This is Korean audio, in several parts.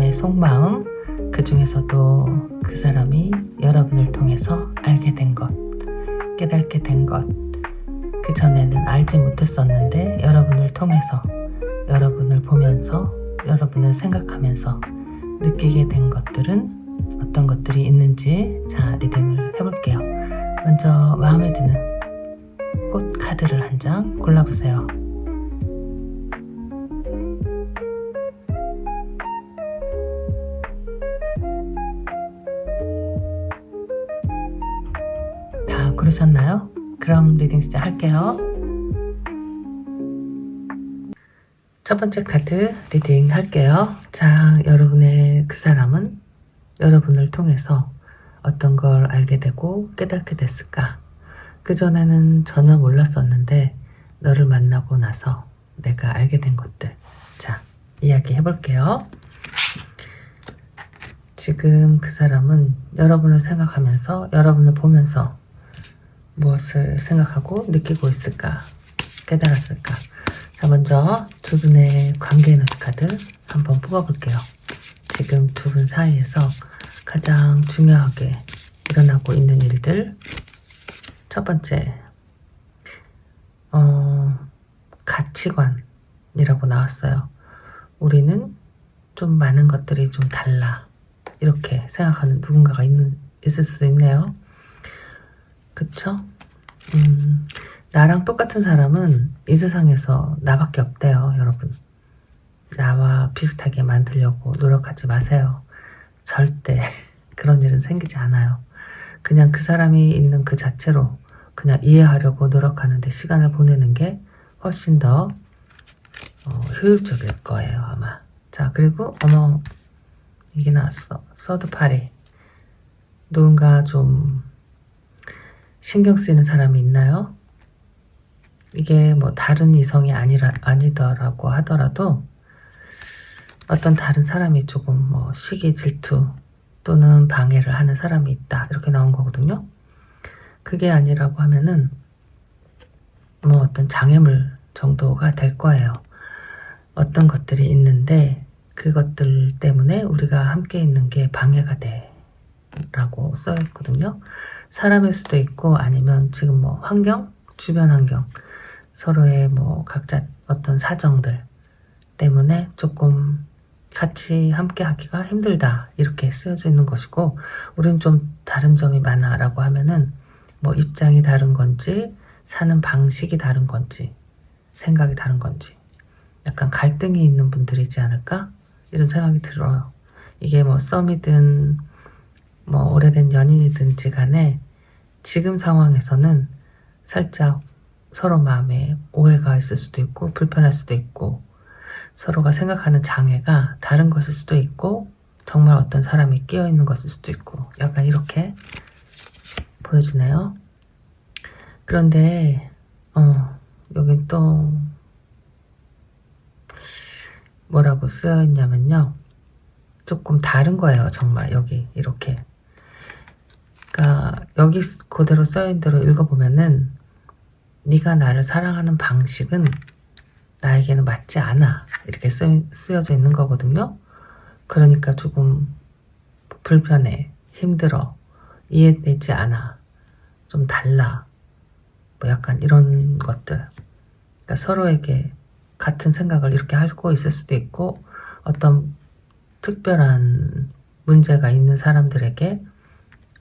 사람의 속마음, 그 중에서도 그 사람이 여러분을 통해서 알게 된 것, 깨닫게 된 것, 그 전에는 알지 못했었는데 여러분을 통해서, 여러분을 보면서, 여러분을 생각하면서 느끼게 된 것들은 어떤 것들이 있는지, 자, 리딩을 해볼게요. 먼저 마음에 드는 꽃 카드를 한 장 골라보세요. 다 고르셨나요? 그럼 리딩 시작할게요. 첫 번째 카드 리딩 할게요. 자, 여러분의 그 사람은 여러분을 통해서 어떤 걸 알게 되고 깨닫게 됐을까? 그전에는 전혀 몰랐었는데 너를 만나고 나서 내가 알게 된 것들. 자, 이야기 해볼게요. 지금 그 사람은 여러분을 생각하면서, 여러분을 보면서 무엇을 생각하고 느끼고 있을까? 깨달았을까? 자, 먼저 두 분의 관계 에너지 카드 한번 뽑아볼게요. 지금 두 분 사이에서 가장 중요하게 일어나고 있는 일들. 첫 번째, 가치관이라고 나왔어요. 우리는 좀 많은 것들이 좀 달라, 이렇게 생각하는 누군가가 있을 수도 있네요. 그쵸? 나랑 똑같은 사람은 이 세상에서 나밖에 없대요, 여러분. 나와 비슷하게 만들려고 노력하지 마세요. 절대 그런 일은 생기지 않아요. 그냥 그 사람이 있는 그 자체로 그냥 이해하려고 노력하는데 시간을 보내는 게 훨씬 더 효율적일 거예요, 아마. 자, 그리고 어머, 이게 나왔어. 서드 파리. 누군가 좀 신경 쓰이는 사람이 있나요? 이게 뭐 다른 이성이 아니더라고 하더라도 어떤 다른 사람이 조금 뭐 시기, 질투 또는 방해를 하는 사람이 있다, 이렇게 나온 거거든요. 그게 아니라고 하면은 뭐 어떤 장애물 정도가 될 거예요. 어떤 것들이 있는데 그것들 때문에 우리가 함께 있는 게 방해가 돼 라고 써있거든요. 사람일 수도 있고 아니면 지금 뭐 환경, 주변 환경, 서로의 뭐 각자 어떤 사정들 때문에 조금 같이 함께 하기가 힘들다, 이렇게 쓰여져 있는 것이고, 우린 좀 다른 점이 많아 라고 하면은 뭐 입장이 다른 건지, 사는 방식이 다른 건지, 생각이 다른 건지, 약간 갈등이 있는 분들이지 않을까? 이런 생각이 들어요. 이게 뭐 썸이든 뭐 오래된 연인이든지 간에 지금 상황에서는 살짝 서로 마음에 오해가 있을 수도 있고 불편할 수도 있고 서로가 생각하는 장애가 다른 것일 수도 있고 정말 어떤 사람이 끼어 있는 것일 수도 있고 약간 이렇게 보여지네요. 그런데 여긴 또 뭐라고 쓰여 있냐면요, 조금 다른 거예요. 정말 여기 이렇게, 그러니까 여기 그대로 써있는 대로 읽어보면은 네가 나를 사랑하는 방식은 나에게는 맞지 않아, 이렇게 쓰여져 있는 거거든요. 그러니까 조금 불편해, 힘들어, 이해되지 않아, 좀 달라, 뭐 약간 이런 것들. 그러니까 서로에게 같은 생각을 이렇게 하고 있을 수도 있고 어떤 특별한 문제가 있는 사람들에게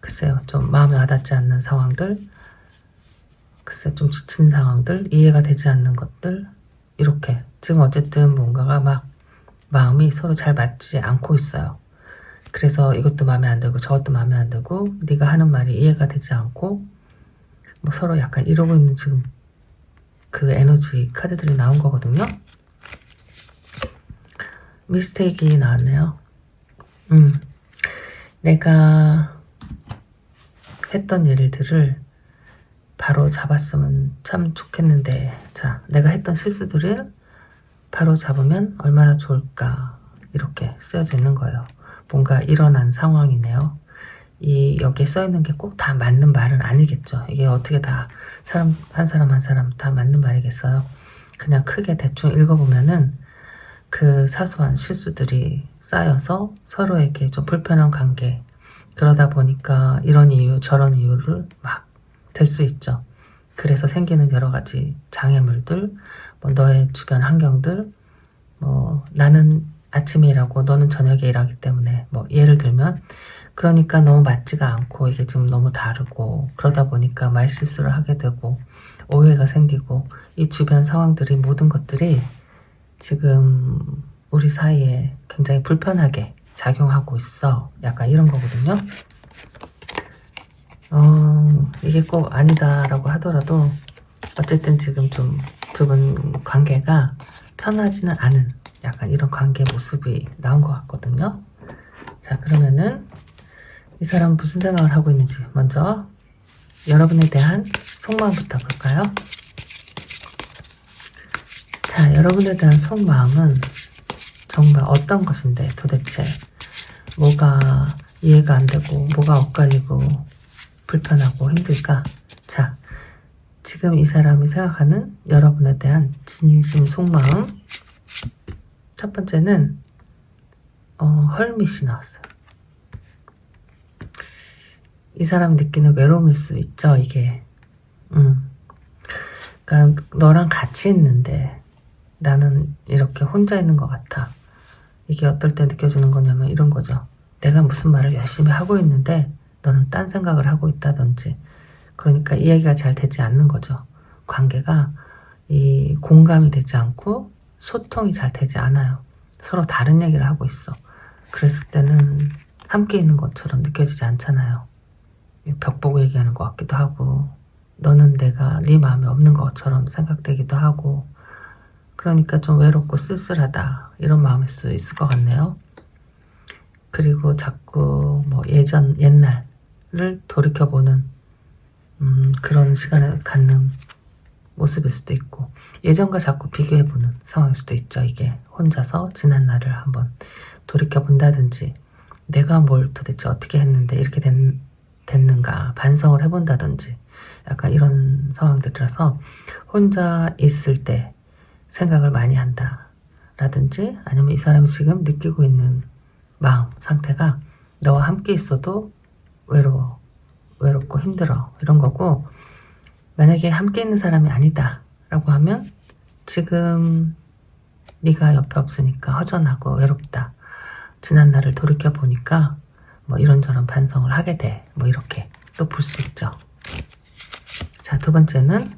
글쎄요, 좀 마음에 와닿지 않는 상황들, 글쎄 좀 지친 상황들, 이해가 되지 않는 것들, 이렇게 지금 어쨌든 뭔가가 막 마음이 서로 잘 맞지 않고 있어요. 그래서 이것도 마음에 안 들고 저것도 마음에 안 들고 네가 하는 말이 이해가 되지 않고 뭐 서로 약간 이러고 있는 지금 그 에너지 카드들이 나온 거거든요. 미스테이크가 나왔네요. 내가 했던 일들을 바로 잡았으면 참 좋겠는데, 자, 내가 했던 실수들을 바로 잡으면 얼마나 좋을까, 이렇게 쓰여져 있는 거예요. 뭔가 일어난 상황이네요. 여기에 써있는 게 꼭 다 맞는 말은 아니겠죠. 이게 어떻게 다 한 사람 한 사람 다 맞는 말이겠어요. 그냥 크게 대충 읽어보면은 그 사소한 실수들이 쌓여서 서로에게 좀 불편한 관계, 그러다 보니까 이런 이유 저런 이유를 막 될 수 있죠. 그래서 생기는 여러 가지 장애물들, 뭐 너의 주변 환경들, 뭐 나는 아침에 일하고 너는 저녁에 일하기 때문에, 뭐 예를 들면 그러니까 너무 맞지가 않고 이게 지금 너무 다르고, 그러다 보니까 말실수를 하게 되고 오해가 생기고, 이 주변 상황들이 모든 것들이 지금 우리 사이에 굉장히 불편하게 작용하고 있어. 약간 이런 거거든요. 이게 꼭 아니다라고 하더라도 어쨌든 지금 좀 두 분 관계가 편하지는 않은 약간 이런 관계 모습이 나온 것 같거든요. 자, 그러면은 이 사람은 무슨 생각을 하고 있는지 먼저 여러분에 대한 속마음부터 볼까요? 자, 여러분에 대한 속마음은 정말 어떤 것인데 도대체 뭐가 이해가 안 되고 뭐가 엇갈리고 불편하고 힘들까? 자, 지금 이 사람이 생각하는 여러분에 대한 진심 속마음, 첫 번째는 헐밋이 나왔어요. 이 사람이 느끼는 외로움일 수 있죠, 이게. 그러니까 너랑 같이 있는데 나는 이렇게 혼자 있는 것 같아. 이게 어떨 때 느껴지는 거냐면 이런 거죠. 내가 무슨 말을 열심히 하고 있는데 너는 딴 생각을 하고 있다든지, 그러니까 이야기가 잘 되지 않는 거죠. 관계가 이 공감이 되지 않고 소통이 잘 되지 않아요. 서로 다른 얘기를 하고 있어. 그랬을 때는 함께 있는 것처럼 느껴지지 않잖아요. 벽 보고 얘기하는 것 같기도 하고, 너는 내가 네 마음에 없는 것처럼 생각되기도 하고, 그러니까 좀 외롭고 쓸쓸하다 이런 마음일 수 있을 것 같네요. 그리고 자꾸 뭐 옛날을 돌이켜보는 그런 시간을 갖는 모습일 수도 있고, 예전과 자꾸 비교해보는 상황일 수도 있죠. 이게 혼자서 지난 날을 한번 돌이켜본다든지, 내가 뭘 도대체 어떻게 했는데 이렇게 됐는가 반성을 해본다든지, 약간 이런 상황들이라서 혼자 있을 때 생각을 많이 한다 라든지, 아니면 이 사람이 지금 느끼고 있는 마음 상태가 너와 함께 있어도 외롭고 힘들어 이런 거고, 만약에 함께 있는 사람이 아니다 라고 하면 지금 네가 옆에 없으니까 허전하고 외롭다, 지난 날을 돌이켜보니까 뭐 이런저런 반성을 하게 돼, 뭐 이렇게 또 볼 수 있죠. 자, 두 번째는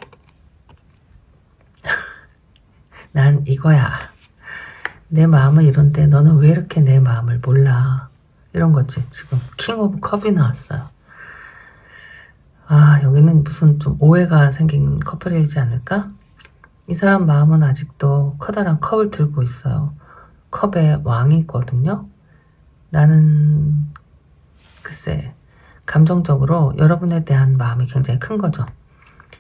난 이거야. 내 마음은 이런데 너는 왜 이렇게 내 마음을 몰라? 이런 거지. 지금 킹 오브 컵이 나왔어요. 아, 여기는 무슨 좀 오해가 생긴 커플이지 않을까? 이 사람 마음은 아직도 커다란 컵을 들고 있어요. 컵에 왕이 있거든요. 나는 글쎄, 감정적으로 여러분에 대한 마음이 굉장히 큰 거죠.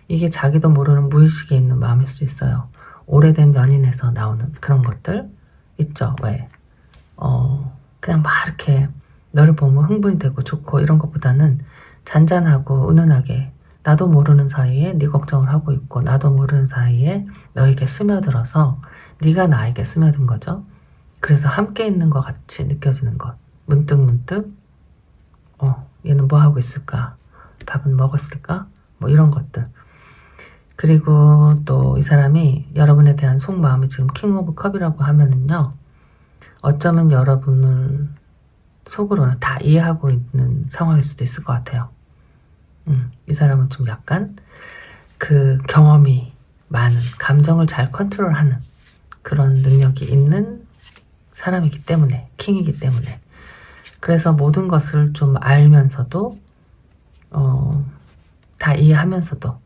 이게 자기도 모르는 무의식에 있는 마음일 수 있어요. 오래된 연인에서 나오는 그런 것들 있죠. 왜? 그냥 막 이렇게 너를 보면 흥분이 되고 좋고 이런 것보다는 잔잔하고 은은하게, 나도 모르는 사이에 네 걱정을 하고 있고 나도 모르는 사이에 너에게 스며들어서 네가 나에게 스며든 거죠. 그래서 함께 있는 것 같이 느껴지는 것. 문득문득 얘는 뭐 하고 있을까? 밥은 먹었을까? 뭐 이런 것들. 그리고 또 이 사람이 여러분에 대한 속마음이 지금 킹 오브 컵이라고 하면은요, 어쩌면 여러분을 속으로는 다 이해하고 있는 상황일 수도 있을 것 같아요. 이 사람은 좀 약간 그 경험이 많은, 감정을 잘 컨트롤하는 그런 능력이 있는 사람이기 때문에, 킹이기 때문에. 그래서 모든 것을 좀 알면서도 다 이해하면서도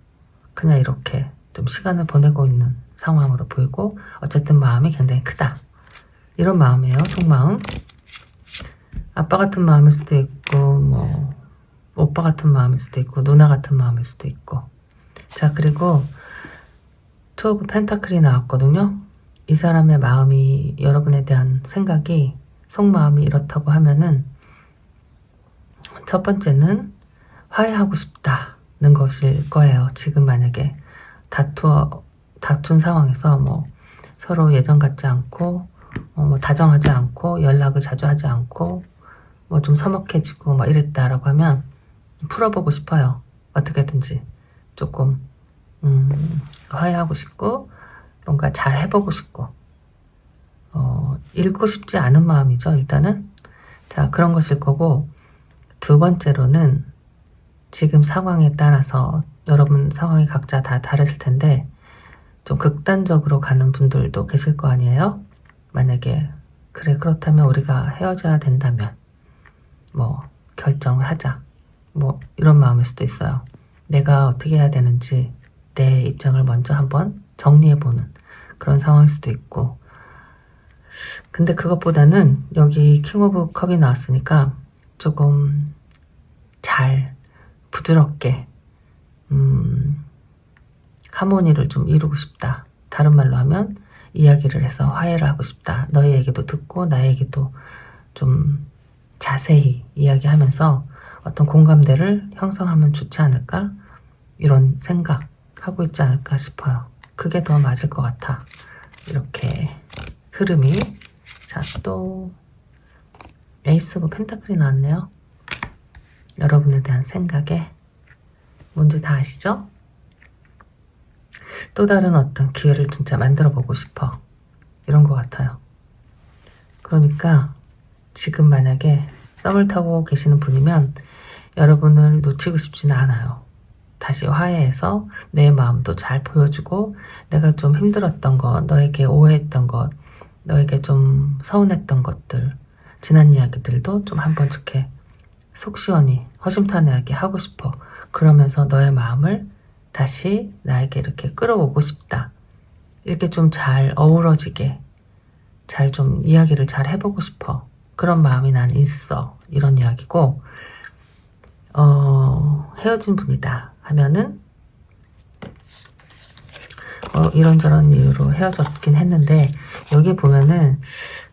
그냥 이렇게 좀 시간을 보내고 있는 상황으로 보이고, 어쨌든 마음이 굉장히 크다 이런 마음이에요. 속마음. 아빠 같은 마음일 수도 있고, 뭐 오빠 같은 마음일 수도 있고, 누나 같은 마음일 수도 있고. 자, 그리고 투 오브 펜타클이 나왔거든요. 이 사람의 마음이, 여러분에 대한 생각이, 속마음이 이렇다고 하면은 첫 번째는 화해하고 싶다는 것일 거예요. 지금 만약에 다툰 상황에서 뭐 서로 예전 같지 않고 뭐 다정하지 않고 연락을 자주 하지 않고 뭐 좀 서먹해지고 막 이랬다라고 하면 풀어보고 싶어요. 어떻게든지 조금 화해하고 싶고 뭔가 잘 해보고 싶고 잃고 싶지 않은 마음이죠. 일단은 자 그런 것일 거고, 두 번째로는 지금 상황에 따라서 여러분 상황이 각자 다 다르실 텐데 좀 극단적으로 가는 분들도 계실 거 아니에요. 만약에 그래 그렇다면 우리가 헤어져야 된다면 뭐 결정을 하자 뭐 이런 마음일 수도 있어요. 내가 어떻게 해야 되는지 내 입장을 먼저 한번 정리해보는 그런 상황일 수도 있고, 근데 그것보다는 여기 킹 오브 컵이 나왔으니까 조금 잘 부드럽게 하모니를 좀 이루고 싶다. 다른 말로 하면 이야기를 해서 화해를 하고 싶다. 너의 얘기도 듣고 나의 얘기도 좀 자세히 이야기하면서 어떤 공감대를 형성하면 좋지 않을까? 이런 생각하고 있지 않을까 싶어요. 그게 더 맞을 것 같아. 이렇게 흐름이. 자, 또 에이스 오브 펜타클이 나왔네요. 여러분에 대한 생각에 뭔지 다 아시죠? 또 다른 어떤 기회를 진짜 만들어 보고 싶어. 이런 것 같아요. 그러니까 지금 만약에 썸을 타고 계시는 분이면 여러분을 놓치고 싶지는 않아요. 다시 화해해서 내 마음도 잘 보여주고, 내가 좀 힘들었던 것, 너에게 오해했던 것, 너에게 좀 서운했던 것들, 지난 이야기들도 좀 한번 이렇게 속 시원히 허심탄회하게 하고 싶어. 그러면서 너의 마음을 다시 나에게 이렇게 끌어오고 싶다. 이렇게 좀 잘 어우러지게 잘 좀 이야기를 잘 해보고 싶어. 그런 마음이 난 있어. 이런 이야기고, 헤어진 분이다 하면은 이런저런 이유로 헤어졌긴 했는데 여기 보면은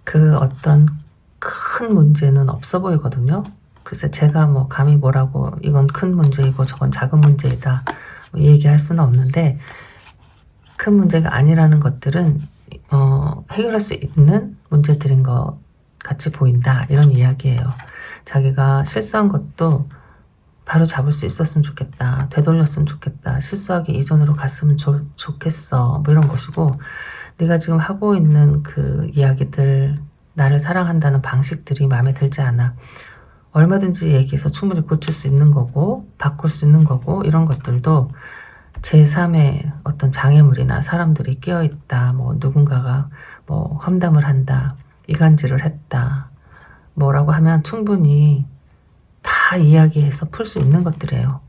그 어떤 큰 문제는 없어 보이거든요. 글쎄 제가 뭐 감히 뭐라고 이건 큰 문제이고 저건 작은 문제이다 뭐 얘기할 수는 없는데, 큰 문제가 아니라는 것들은 해결할 수 있는 문제들인 것 같이 보인다. 이런 이야기예요. 자기가 실수한 것도 바로 잡을 수 있었으면 좋겠다. 되돌렸으면 좋겠다. 실수하기 이전으로 갔으면 좋겠어. 뭐 이런 것이고, 네가 지금 하고 있는 그 이야기들, 나를 사랑한다는 방식들이 마음에 들지 않아. 얼마든지 얘기해서 충분히 고칠 수 있는 거고 바꿀 수 있는 거고, 이런 것들도 제3의 어떤 장애물이나 사람들이 끼어있다. 뭐 누군가가 뭐 험담을 한다. 이간질을 했다. 뭐라고 하면 충분히 다 이야기해서 풀 수 있는 것들이에요.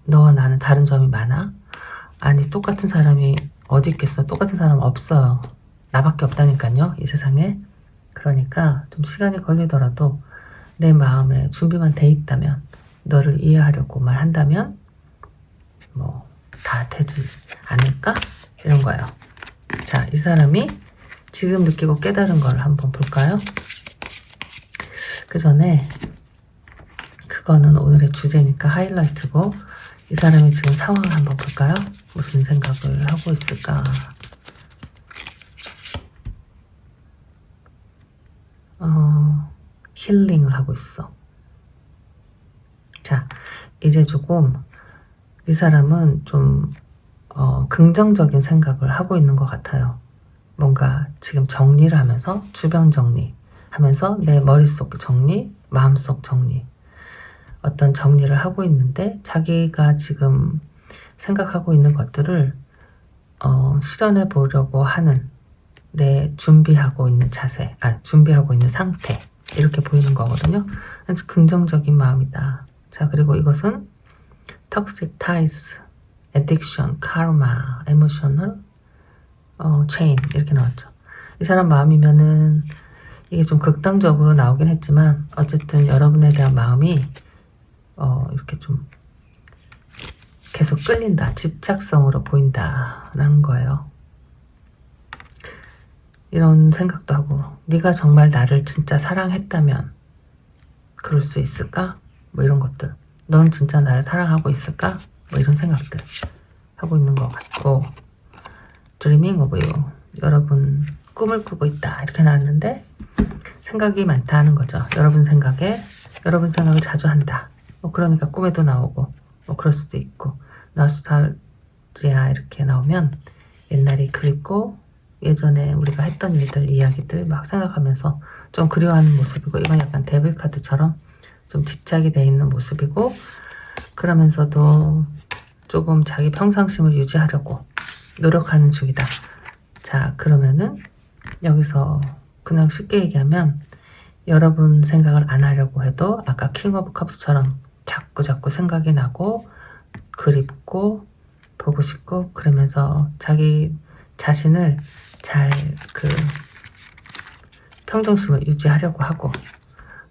너와 나는 다른 점이 많아? 아니 똑같은 사람이 어디 있겠어. 똑같은 사람 없어요. 나밖에 없다니까요. 이 세상에. 그러니까 좀 시간이 걸리더라도 내 마음에 준비만 돼 있다면, 너를 이해하려고 말한다면 뭐 다 되지 않을까? 이런 거예요. 자, 이 사람이 지금 느끼고 깨달은 걸 한번 볼까요? 그 전에 그거는 오늘의 주제니까 하이라이트고, 이 사람이 지금 상황을 한번 볼까요? 무슨 생각을 하고 있을까? 힐링을 하고 있어. 자, 이제 조금 이 사람은 좀 긍정적인 생각을 하고 있는 것 같아요. 뭔가 지금 정리를 하면서, 주변 정리 하면서 내 머릿속 정리, 마음속 정리, 어떤 정리를 하고 있는데 자기가 지금 생각하고 있는 것들을 실현해 보려고 하는 내 준비하고 있는 자세, 준비하고 있는 상태, 이렇게 보이는 거거든요. 그래서 긍정적인 마음이다. 자, 그리고 이것은 toxic ties, addiction, karma, emotional chain 이렇게 나왔죠. 이 사람 마음이면은 이게 좀 극단적으로 나오긴 했지만 어쨌든 여러분에 대한 마음이 이렇게 좀 계속 끌린다, 집착성으로 보인다라는 거예요. 이런 생각도 하고, 네가 정말 나를 진짜 사랑했다면 그럴 수 있을까? 뭐 이런 것들. 넌 진짜 나를 사랑하고 있을까? 뭐 이런 생각들 하고 있는 것 같고, Dreaming of you. 여러분 꿈을 꾸고 있다 이렇게 나왔는데 생각이 많다 하는 거죠. 여러분 생각을 자주 한다. 뭐 그러니까 꿈에도 나오고 뭐 그럴 수도 있고 노스탈지아 이렇게 나오면 옛날이 그립고 예전에 우리가 했던 일들 이야기들 막 생각하면서 좀 그리워하는 모습이고 이건 약간 데빌 카드처럼 좀 집착이 돼 있는 모습이고 그러면서도 조금 자기 평상심을 유지하려고 노력하는 중이다. 자 그러면은 여기서 그냥 쉽게 얘기하면 여러분 생각을 안 하려고 해도 아까 킹 오브 컵스처럼 자꾸 생각이 나고 그립고 보고 싶고 그러면서 자기 자신을 잘 평정심을 유지하려고 하고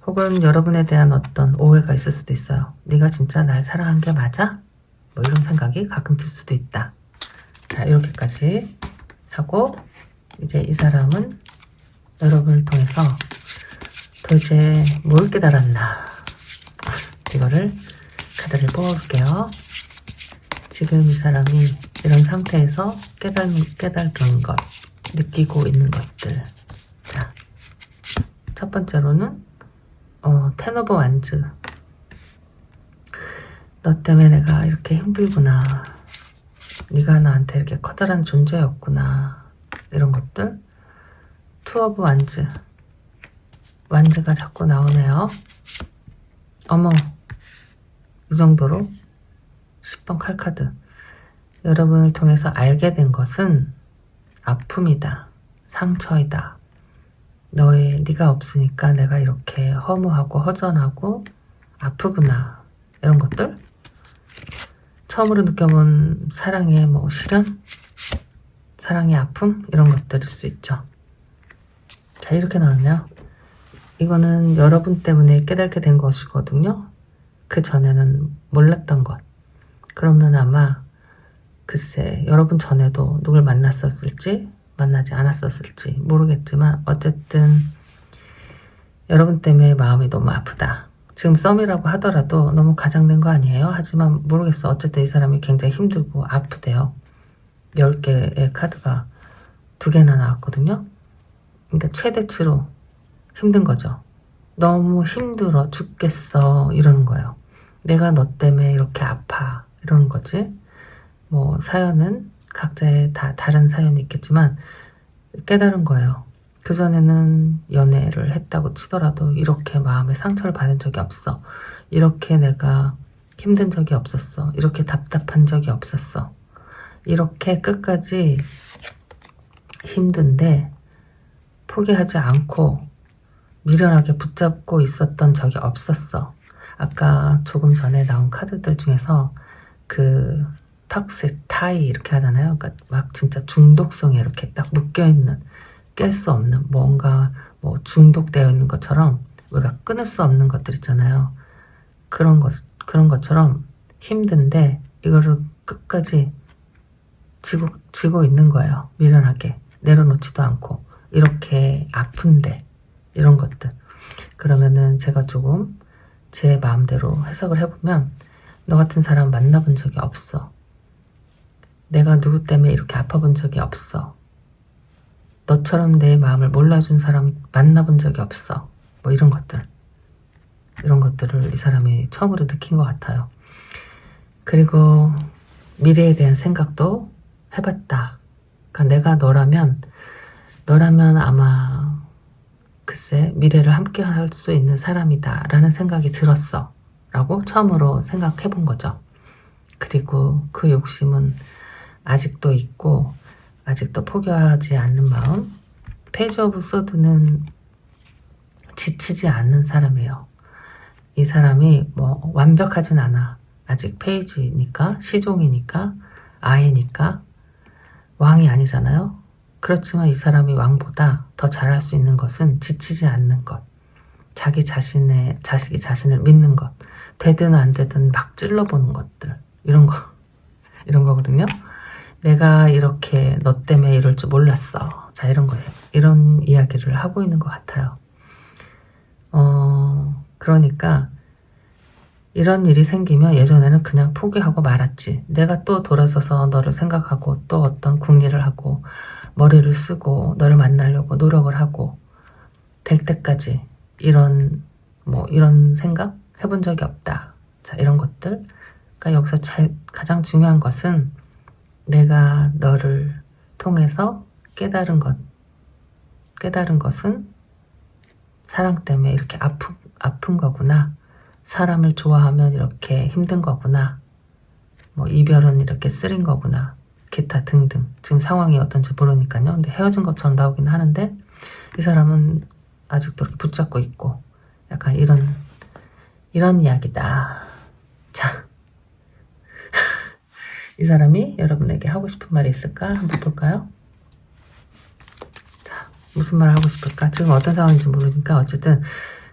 혹은 여러분에 대한 어떤 오해가 있을 수도 있어요. 네가 진짜 날 사랑한 게 맞아? 뭐 이런 생각이 가끔 들 수도 있다. 자 이렇게까지 하고 이제 이 사람은 여러분을 통해서 도대체 뭘 깨달았나 이거를 카드를 뽑아볼게요. 지금 이 사람이 이런 상태에서 깨달은 것 느끼고 있는 것들 자 첫 번째로는 텐 오브 완즈 너 때문에 내가 이렇게 힘들구나 네가 나한테 이렇게 커다란 존재였구나 이런 것들 투 오브 완즈가 자꾸 나오네요. 어머 이 정도로 10번 칼카드 여러분을 통해서 알게 된 것은 아픔이다 상처이다 네가 없으니까 내가 이렇게 허무하고 허전하고 아프구나 이런 것들 처음으로 느껴본 사랑의 뭐 시련 사랑의 아픔 이런 것들일 수 있죠. 자 이렇게 나왔네요. 이거는 여러분 때문에 깨닫게 된 것이거든요. 그 전에는 몰랐던 것 그러면 아마 글쎄 여러분 전에도 누굴 만났었을지 만나지 않았었을지 모르겠지만 어쨌든 여러분 때문에 마음이 너무 아프다. 지금 썸이라고 하더라도 너무 가장된 거 아니에요? 하지만 모르겠어. 어쨌든 이 사람이 굉장히 힘들고 아프대요. 10개의 카드가 2개나 나왔거든요. 그러니까 최대치로 힘든 거죠. 너무 힘들어 죽겠어 이러는 거예요. 내가 너 때문에 이렇게 아파 이러는 거지. 뭐 사연은 각자의 다 다른 사연이 있겠지만 깨달은 거예요. 그전에는 연애를 했다고 치더라도 이렇게 마음에 상처를 받은 적이 없어. 이렇게 내가 힘든 적이 없었어. 이렇게 답답한 적이 없었어. 이렇게 끝까지 힘든데 포기하지 않고 미련하게 붙잡고 있었던 적이 없었어. 아까 조금 전에 나온 카드들 중에서 턱식 타이 이렇게 하잖아요. 그러니까 막 진짜 중독성에 이렇게 딱 묶여있는 깰 수 없는 뭔가 뭐 중독되어 있는 것처럼 우리가 끊을 수 없는 것들 있잖아요. 그런 것처럼 힘든데 이거를 끝까지 지고 있는 거예요. 미련하게 내려놓지도 않고 이렇게 아픈데 이런 것들 그러면은 제가 조금 제 마음대로 해석을 해보면 너 같은 사람 만나본 적이 없어. 내가 누구 때문에 이렇게 아파본 적이 없어. 너처럼 내 마음을 몰라준 사람 만나본 적이 없어. 뭐 이런 것들을 이 사람이 처음으로 느낀 것 같아요. 그리고 미래에 대한 생각도 해봤다. 그러니까 내가 너라면 아마 글쎄 미래를 함께 할 수 있는 사람이다 라는 생각이 들었어 라고 처음으로 생각해 본 거죠. 그리고 그 욕심은 아직도 있고 아직도 포기하지 않는 마음. 페이지 오브 소드는 지치지 않는 사람이에요. 이 사람이 뭐 완벽하진 않아. 아직 페이지니까 시종이니까 아이니까 왕이 아니잖아요. 그렇지만 이 사람이 왕보다 더 잘할 수 있는 것은 지치지 않는 것. 자기 자신을 믿는 것. 되든 안 되든 막 찔러보는 것들. 이런 거거든요. 내가 이렇게 너 때문에 이럴 줄 몰랐어. 자, 이런 거예요. 이런 이야기를 하고 있는 것 같아요. 그러니까 이런 일이 생기면 예전에는 그냥 포기하고 말았지. 내가 또 돌아서서 너를 생각하고 또 어떤 궁리를 하고 머리를 쓰고 너를 만나려고 노력을 하고 될 때까지 이런 생각 해본 적이 없다. 자, 이런 것들. 그러니까 여기서 가장 중요한 것은 내가 너를 통해서 깨달은 것은 사랑 때문에 이렇게 아픈 거구나. 사람을 좋아하면 이렇게 힘든 거구나. 이별은 이렇게 쓰린 거구나. 기타 등등. 지금 상황이 어떤지 모르니까요. 근데 헤어진 것처럼 나오긴 하는데 이 사람은 아직도 이렇게 붙잡고 있고 약간 이런 이야기다. 자, 이 사람이 여러분에게 하고 싶은 말이 있을까? 한번 볼까요? 자, 무슨 말을 하고 싶을까? 지금 어떤 상황인지 모르니까 어쨌든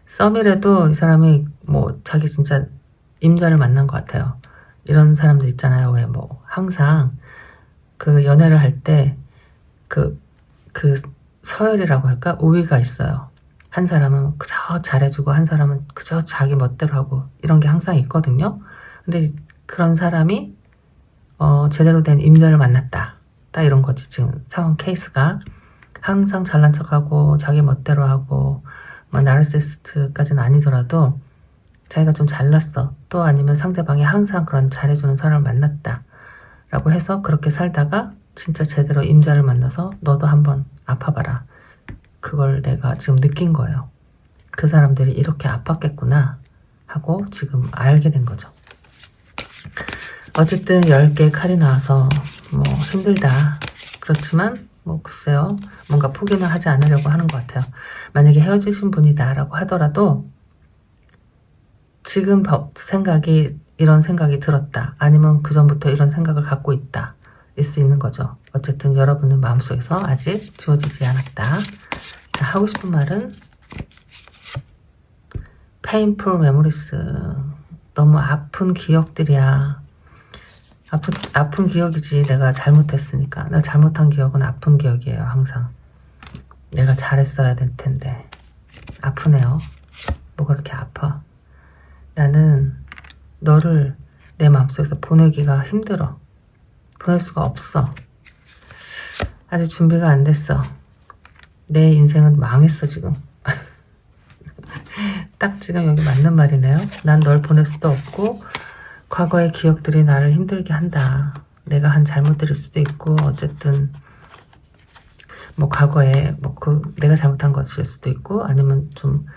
썸이라도 이 사람이 자기 진짜 임자를 만난 것 같아요. 이런 사람들 있잖아요. 왜 항상 그 연애를 할 때 그 서열이라고 할까? 우위가 있어요. 한 사람은 그저 잘해주고 한 사람은 그저 자기 멋대로 하고 이런 게 항상 있거든요. 근데 그런 사람이 제대로 된 임자를 만났다. 딱 이런 거지. 지금 상황 케이스가 항상 잘난 척하고 자기 멋대로 하고 나르시시스트까지는 아니더라도 자기가 좀 잘났어. 또 아니면 상대방이 항상 그런 잘해주는 사람을 만났다. 라고 해서 그렇게 살다가 진짜 제대로 임자를 만나서 너도 한번 아파봐라. 그걸 내가 지금 느낀 거예요. 그 사람들이 이렇게 아팠겠구나 하고 지금 알게 된 거죠. 어쨌든 10개의 칼이 나와서 힘들다. 그렇지만 글쎄요. 뭔가 포기는 하지 않으려고 하는 것 같아요. 만약에 헤어지신 분이다 라고 하더라도 지금 이런 생각이 들었다. 아니면 그전부터 이런 생각을 갖고 있다. 일 수 있는 거죠. 어쨌든 여러분은 마음속에서 아직 지워지지 않았다. 자, 하고 싶은 말은 painful memories. 너무 아픈 기억들이야. 아픈 기억이지. 내가 잘못했으니까. 내가 잘못한 기억은 아픈 기억이에요. 항상. 내가 잘했어야 될 텐데. 아프네요. 뭐가 그렇게 아파. 나는 너를 내 마음속에서 보내기가 힘들어. 보낼 수가 없어. 아직 준비가 안 됐어. 내 인생은 망했어 지금. 딱 지금 여기 맞는 말이네요. 난 널 보낼 수도 없고 과거의 기억들이 나를 힘들게 한다. 내가 한 잘못들일 수도 있고 어쨌든 과거에 내가 잘못한 것일 수도 있고 아니면 좀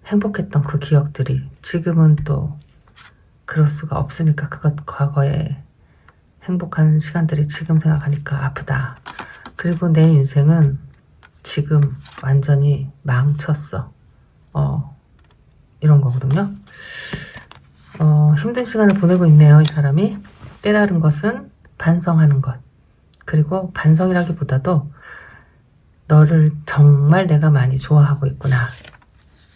행복했던 그 기억들이 지금은 또 그럴 수가 없으니까 과거에 행복한 시간들이 지금 생각하니까 아프다. 그리고 내 인생은 지금 완전히 망쳤어. 이런 거거든요. 힘든 시간을 보내고 있네요. 이 사람이. 깨달은 것은 반성하는 것. 그리고 반성이라기보다도 너를 정말 내가 많이 좋아하고 있구나.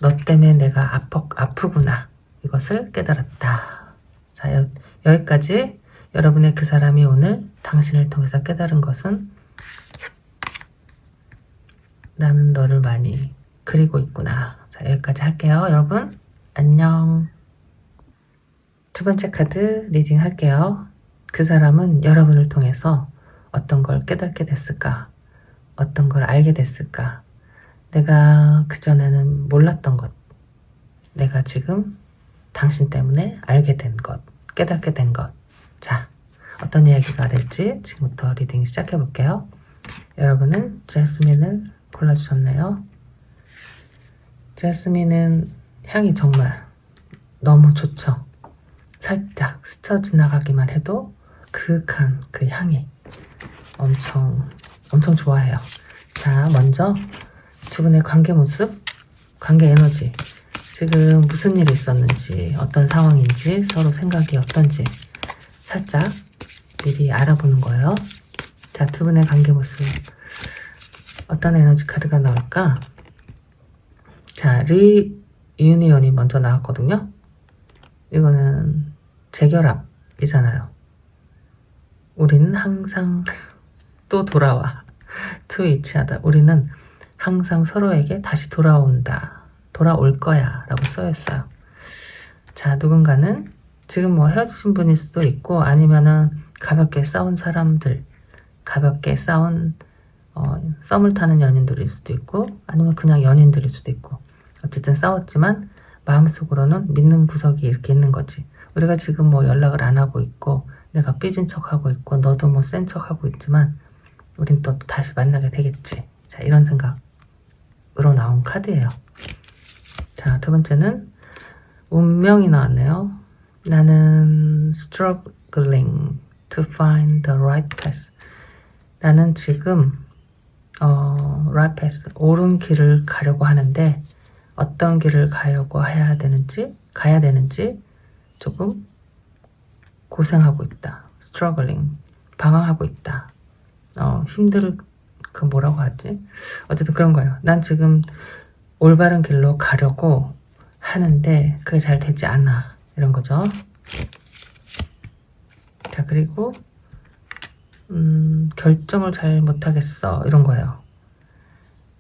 너 때문에 내가 아프구나. 이것을 깨달았다. 자, 여기까지 여러분의 그 사람이 오늘 당신을 통해서 깨달은 것은 나는 너를 많이 그리고 있구나. 자, 여기까지 할게요. 여러분 안녕. 두 번째 카드 리딩 할게요. 그 사람은 여러분을 통해서 어떤 걸 깨닫게 됐을까? 어떤 걸 알게 됐을까? 내가 그전에는 몰랐던 것. 내가 지금 당신 때문에 알게 된 것. 깨닫게 된 것. 자, 어떤 이야기가 될지 지금부터 리딩 시작해 볼게요. 여러분은 제스민을 골라주셨네요. 제스민은 향이 정말 너무 좋죠. 살짝 스쳐 지나가기만 해도 그윽한 그 향이 엄청 좋아해요. 자, 먼저 두 분의 관계 모습, 관계 에너지, 지금 무슨 일이 있었는지, 어떤 상황인지, 서로 생각이 어떤지 살짝 미리 알아보는 거예요. 자, 두 분의 관계 모습 어떤 에너지 카드가 나올까? 자, 리유니언이 먼저 나왔거든요. 이거는 재결합이잖아요. 우리는 항상 또 돌아와. to each하다. 우리는 항상 서로에게 다시 돌아온다. 돌아올 거야. 라고 써있어요. 자, 누군가는 지금 뭐 헤어지신 분일 수도 있고 아니면은 가볍게 싸운 사람들, 가볍게 싸운 썸을 타는 연인들일 수도 있고 아니면 그냥 연인들일 수도 있고 어쨌든 싸웠지만 마음속으로는 믿는 구석이 이렇게 있는 거지. 우리가 지금 뭐 연락을 안 하고 있고 내가 삐진 척하고 있고 너도 뭐 센 척하고 있지만 우린 또 다시 만나게 되겠지. 자, 이런 생각으로 나온 카드예요. 자, 두 번째는 운명이 나왔네요. 나는 struggling to find the right path. 나는 지금 right path, 옳은 길을 가려고 하는데 어떤 길을 가려고 가야 되는지 조금 고생하고 있다. struggling, 방황하고 있다. 뭐라고 하지? 어쨌든 그런 거예요. 난 지금 올바른 길로 가려고 하는데 그게 잘 되지 않아. 이런 거죠. 자, 그리고 결정을 잘 못하겠어. 이런 거예요.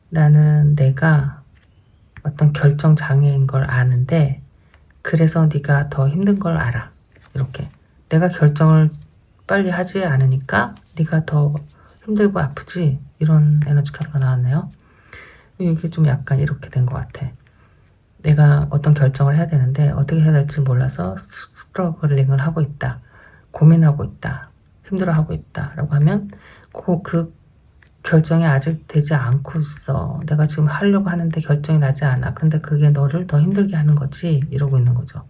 나는 내가 어떤 결정 장애인 걸 아는데 그래서 네가 더 힘든 걸 알아. 이렇게. 내가 결정을 빨리 하지 않으니까 네가 더 힘들고 아프지. 이런 에너지 카드가 나왔네요. 이게 좀 약간 이렇게 된 것 같아. 내가 어떤 결정을 해야 되는데 어떻게 해야 될지 몰라서 스트러글링을 하고 있다. 고민하고 있다. 힘들어하고 있다. 라고 하면 그 결정이 아직 되지 않고 있어. 내가 지금 하려고 하는데 결정이 나지 않아. 근데 그게 너를 더 힘들게 하는 거지. 이러고 있는 거죠.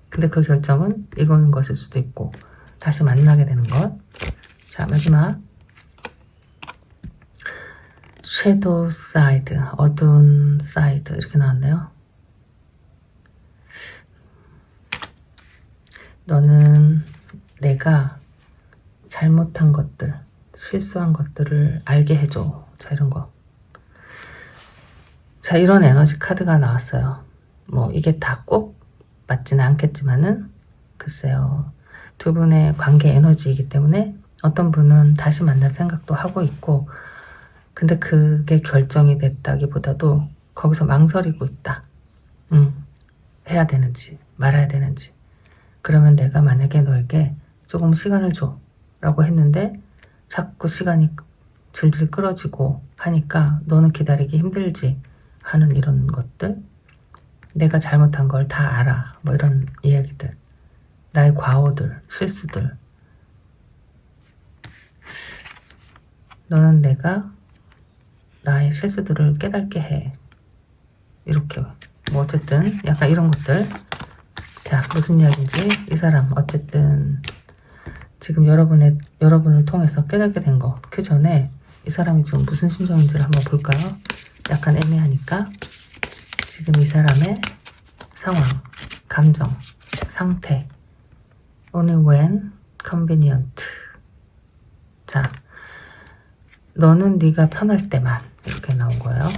근데 그 결정은 이거인 것일 수도 있고 다시 만나게 되는 것. 자, 마지막 섀도우 사이드, 어두운 사이드 이렇게 나왔네요. 너는 내가 잘못한 것들, 실수한 것들을 알게 해줘. 자, 이런 거. 자, 이런 에너지 카드가 나왔어요. 뭐 이게 다 꼭 맞지는 않겠지만은 글쎄요. 두 분의 관계 에너지이기 때문에 어떤 분은 다시 만날 생각도 하고 있고 근데 그게 결정이 됐다기보다도 거기서 망설이고 있다. 해야 되는지 말아야 되는지. 그러면 내가 만약에 너에게 조금 시간을 줘 라고 했는데 자꾸 시간이 질질 끌어지고 하니까 너는 기다리기 힘들지 하는 이런 것들. 내가 잘못한 걸 다 알아. 뭐 이런 이야기들. 나의 과오들, 실수들. 너는 내가 나의 실수들을 깨닫게 해. 이렇게. 뭐 어쨌든 약간 이런 것들. 자, 무슨 이야기인지 이 사람 어쨌든 지금 여러분을 통해서 깨닫게 된 거. 그 전에 이 사람이 지금 무슨 심정인지를 한번 볼까요? 약간 애매하니까 지금 이 사람의 상황, 감정, 상태. Only when convenient. 자, 너는 네가 편할 때만 이렇게 나온 거예요.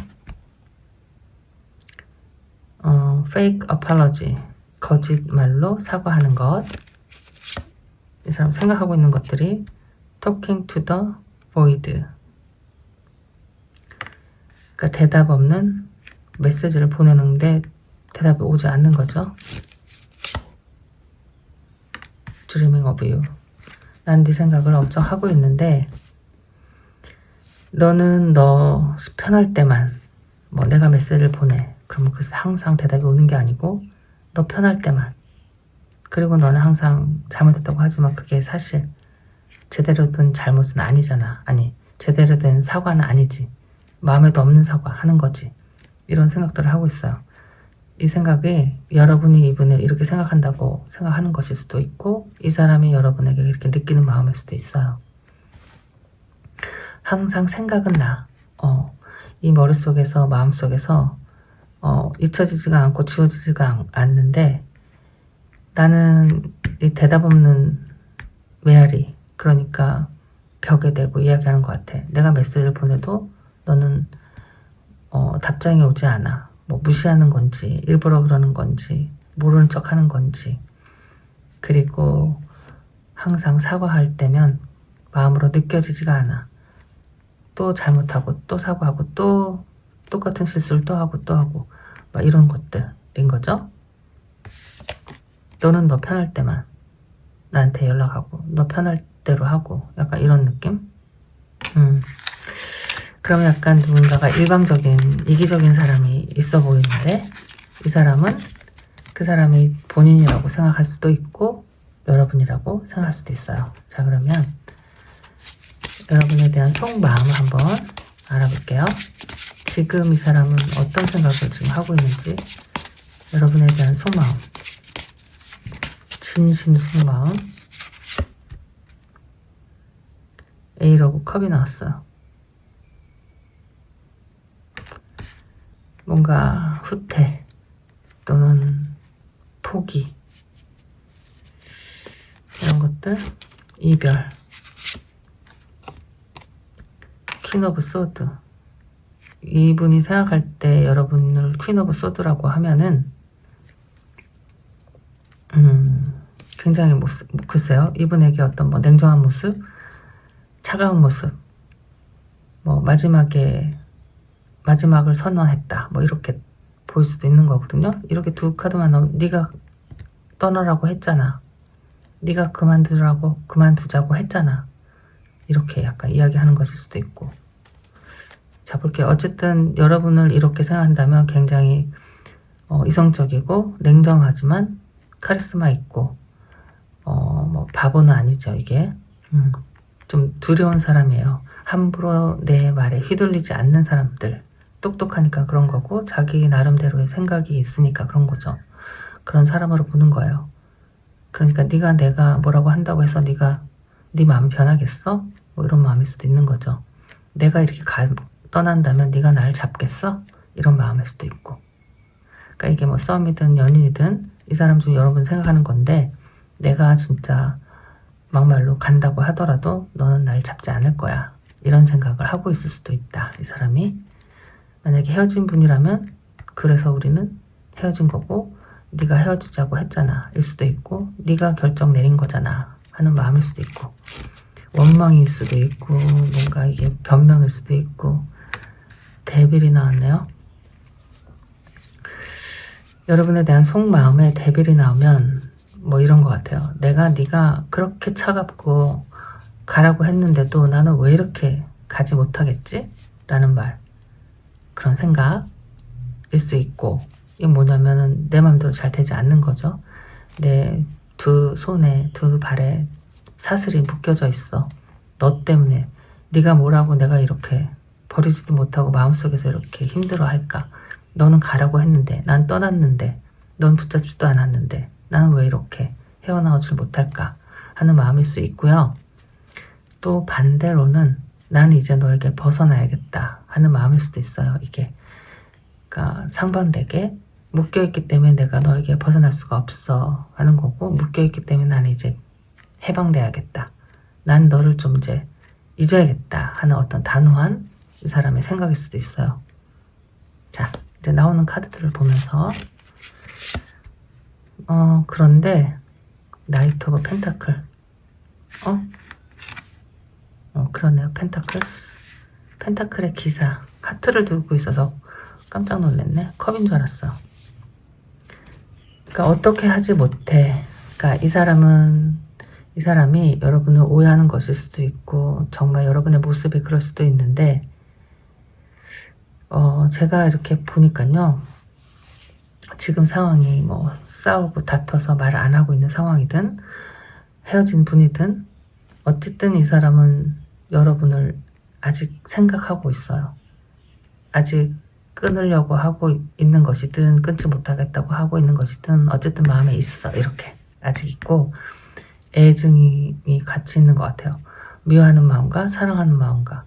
fake apology. 거짓말로 사과하는 것. 이 사람 생각하고 있는 것들이 talking to the void. 그러니까 대답 없는 메시지를 보내는데 대답이 오지 않는 거죠. Dreaming of you. 난 네 생각을 엄청 하고 있는데 너는 너 편할 때만 뭐 내가 메시지를 보내. 그러면 그 항상 대답이 오는 게 아니고 너 편할 때만. 그리고 너는 항상 잘못했다고 하지만 그게 사실 제대로 된 잘못은 아니잖아. 아니, 제대로 된 사과는 아니지. 마음에도 없는 사과 하는 거지. 이런 생각들을 하고 있어요. 이 생각이 여러분이 이분을 이렇게 생각한다고 생각하는 것일 수도 있고 이 사람이 여러분에게 이렇게 느끼는 마음일 수도 있어요. 항상 생각은 나. 이 머릿속에서 마음속에서 잊혀지지가 않고 지워지지가 않는데 나는 이 대답 없는 메아리, 그러니까 벽에 대고 이야기하는 것 같아. 내가 메시지를 보내도 너는 답장이 오지 않아. 뭐 무시하는 건지 일부러 그러는 건지 모르는 척 하는 건지. 그리고 항상 사과할 때면 마음으로 느껴지지가 않아. 또 잘못하고 또 사과하고 또 똑같은 실수를 또 하고 막 이런 것들인 거죠. 너는 너 편할 때만 나한테 연락하고 너 편할 대로 하고 약간 이런 느낌? 그러면 약간 누군가가 일방적인 이기적인 사람이 있어 보이는데 이 사람은 그 사람이 본인이라고 생각할 수도 있고 여러분이라고 생각할 수도 있어요. 자, 그러면 여러분에 대한 속마음을 한번 알아볼게요. 지금 이 사람은 어떤 생각을 지금 하고 있는지 여러분에 대한 속마음, 진심 속마음. 에이트 오브 컵이 나왔어요. 뭔가 후퇴 또는 포기 이런 것들, 이별, 퀸 오브 소드. 이분이 생각할 때 여러분을 퀸 오브 소드라고 하면은 굉장히 글쎄요, 이분에게 어떤 뭐 냉정한 모습, 차가운 모습, 뭐 마지막을 선언했다, 뭐 이렇게 보일 수도 있는 거거든요. 이렇게 두 카드만 나오면 네가 떠나라고 했잖아, 네가 그만두자고 했잖아, 이렇게 약간 이야기하는 것일 수도 있고. 자, 볼게요. 어쨌든 여러분을 이렇게 생각한다면 굉장히 이성적이고 냉정하지만 카리스마 있고 뭐 바보는 아니죠. 이게 좀 두려운 사람이에요. 함부로 내 말에 휘둘리지 않는 사람들. 똑똑하니까 그런 거고 자기 나름대로의 생각이 있으니까 그런 거죠. 그런 사람으로 보는 거예요. 그러니까 네가 내가 뭐라고 한다고 해서 네가 네 마음이 변하겠어? 뭐 이런 마음일 수도 있는 거죠. 내가 이렇게 떠난다면 네가 나를 잡겠어? 이런 마음일 수도 있고. 그러니까 이게 뭐 썸이든 연인이든 이 사람 중 여러분 생각하는 건데 내가 진짜 막말로 간다고 하더라도 너는 날 잡지 않을 거야, 이런 생각을 하고 있을 수도 있다. 이 사람이 만약에 헤어진 분이라면 그래서 우리는 헤어진 거고 네가 헤어지자고 했잖아 일 수도 있고 네가 결정 내린 거잖아 하는 마음일 수도 있고 원망일 수도 있고 뭔가 이게 변명일 수도 있고. 데빌이 나왔네요. 여러분에 대한 속마음에 데빌이 나오면 뭐 이런 것 같아요. 네가 그렇게 차갑고 가라고 했는데도 나는 왜 이렇게 가지 못하겠지? 라는 말, 그런 생각일 수 있고. 이게 뭐냐면은 내 맘대로 잘 되지 않는 거죠. 내 두 손에 두 발에 사슬이 묶여져 있어. 너 때문에 네가 뭐라고 내가 이렇게 버리지도 못하고 마음속에서 이렇게 힘들어 할까? 너는 가라고 했는데 난 떠났는데 넌 붙잡지도 않았는데 나는 왜 이렇게 헤어나오질 못할까 하는 마음일 수 있고요. 또 반대로는 난 이제 너에게 벗어나야겠다 하는 마음일 수도 있어요. 이게 그러니까 상반되게 묶여있기 때문에 내가 너에게 벗어날 수가 없어 하는 거고, 묶여있기 때문에 나는 이제 해방돼야겠다, 난 너를 좀 이제 잊어야겠다 하는 어떤 단호한 이 사람의 생각일 수도 있어요. 자, 이제 나오는 카드들을 보면서 그런데 나이트 오브 펜타클, 그러네요. 펜타클의 기사 카트를 두고 있어서 깜짝 놀랐네. 컵인 줄 알았어. 그러니까 어떻게 하지 못해. 그러니까 이 사람이 여러분을 오해하는 것일 수도 있고 정말 여러분의 모습이 그럴 수도 있는데 제가 이렇게 보니까요, 지금 상황이 뭐 싸우고 다퉈서 말을 안 하고 있는 상황이든 헤어진 분이든 어쨌든 이 사람은 여러분을 아직 생각하고 있어요. 아직 끊으려고 하고 있는 것이든 끊지 못하겠다고 하고 있는 것이든 어쨌든 마음에 있어. 이렇게 아직 있고 애증이 같이 있는 것 같아요. 미워하는 마음과 사랑하는 마음과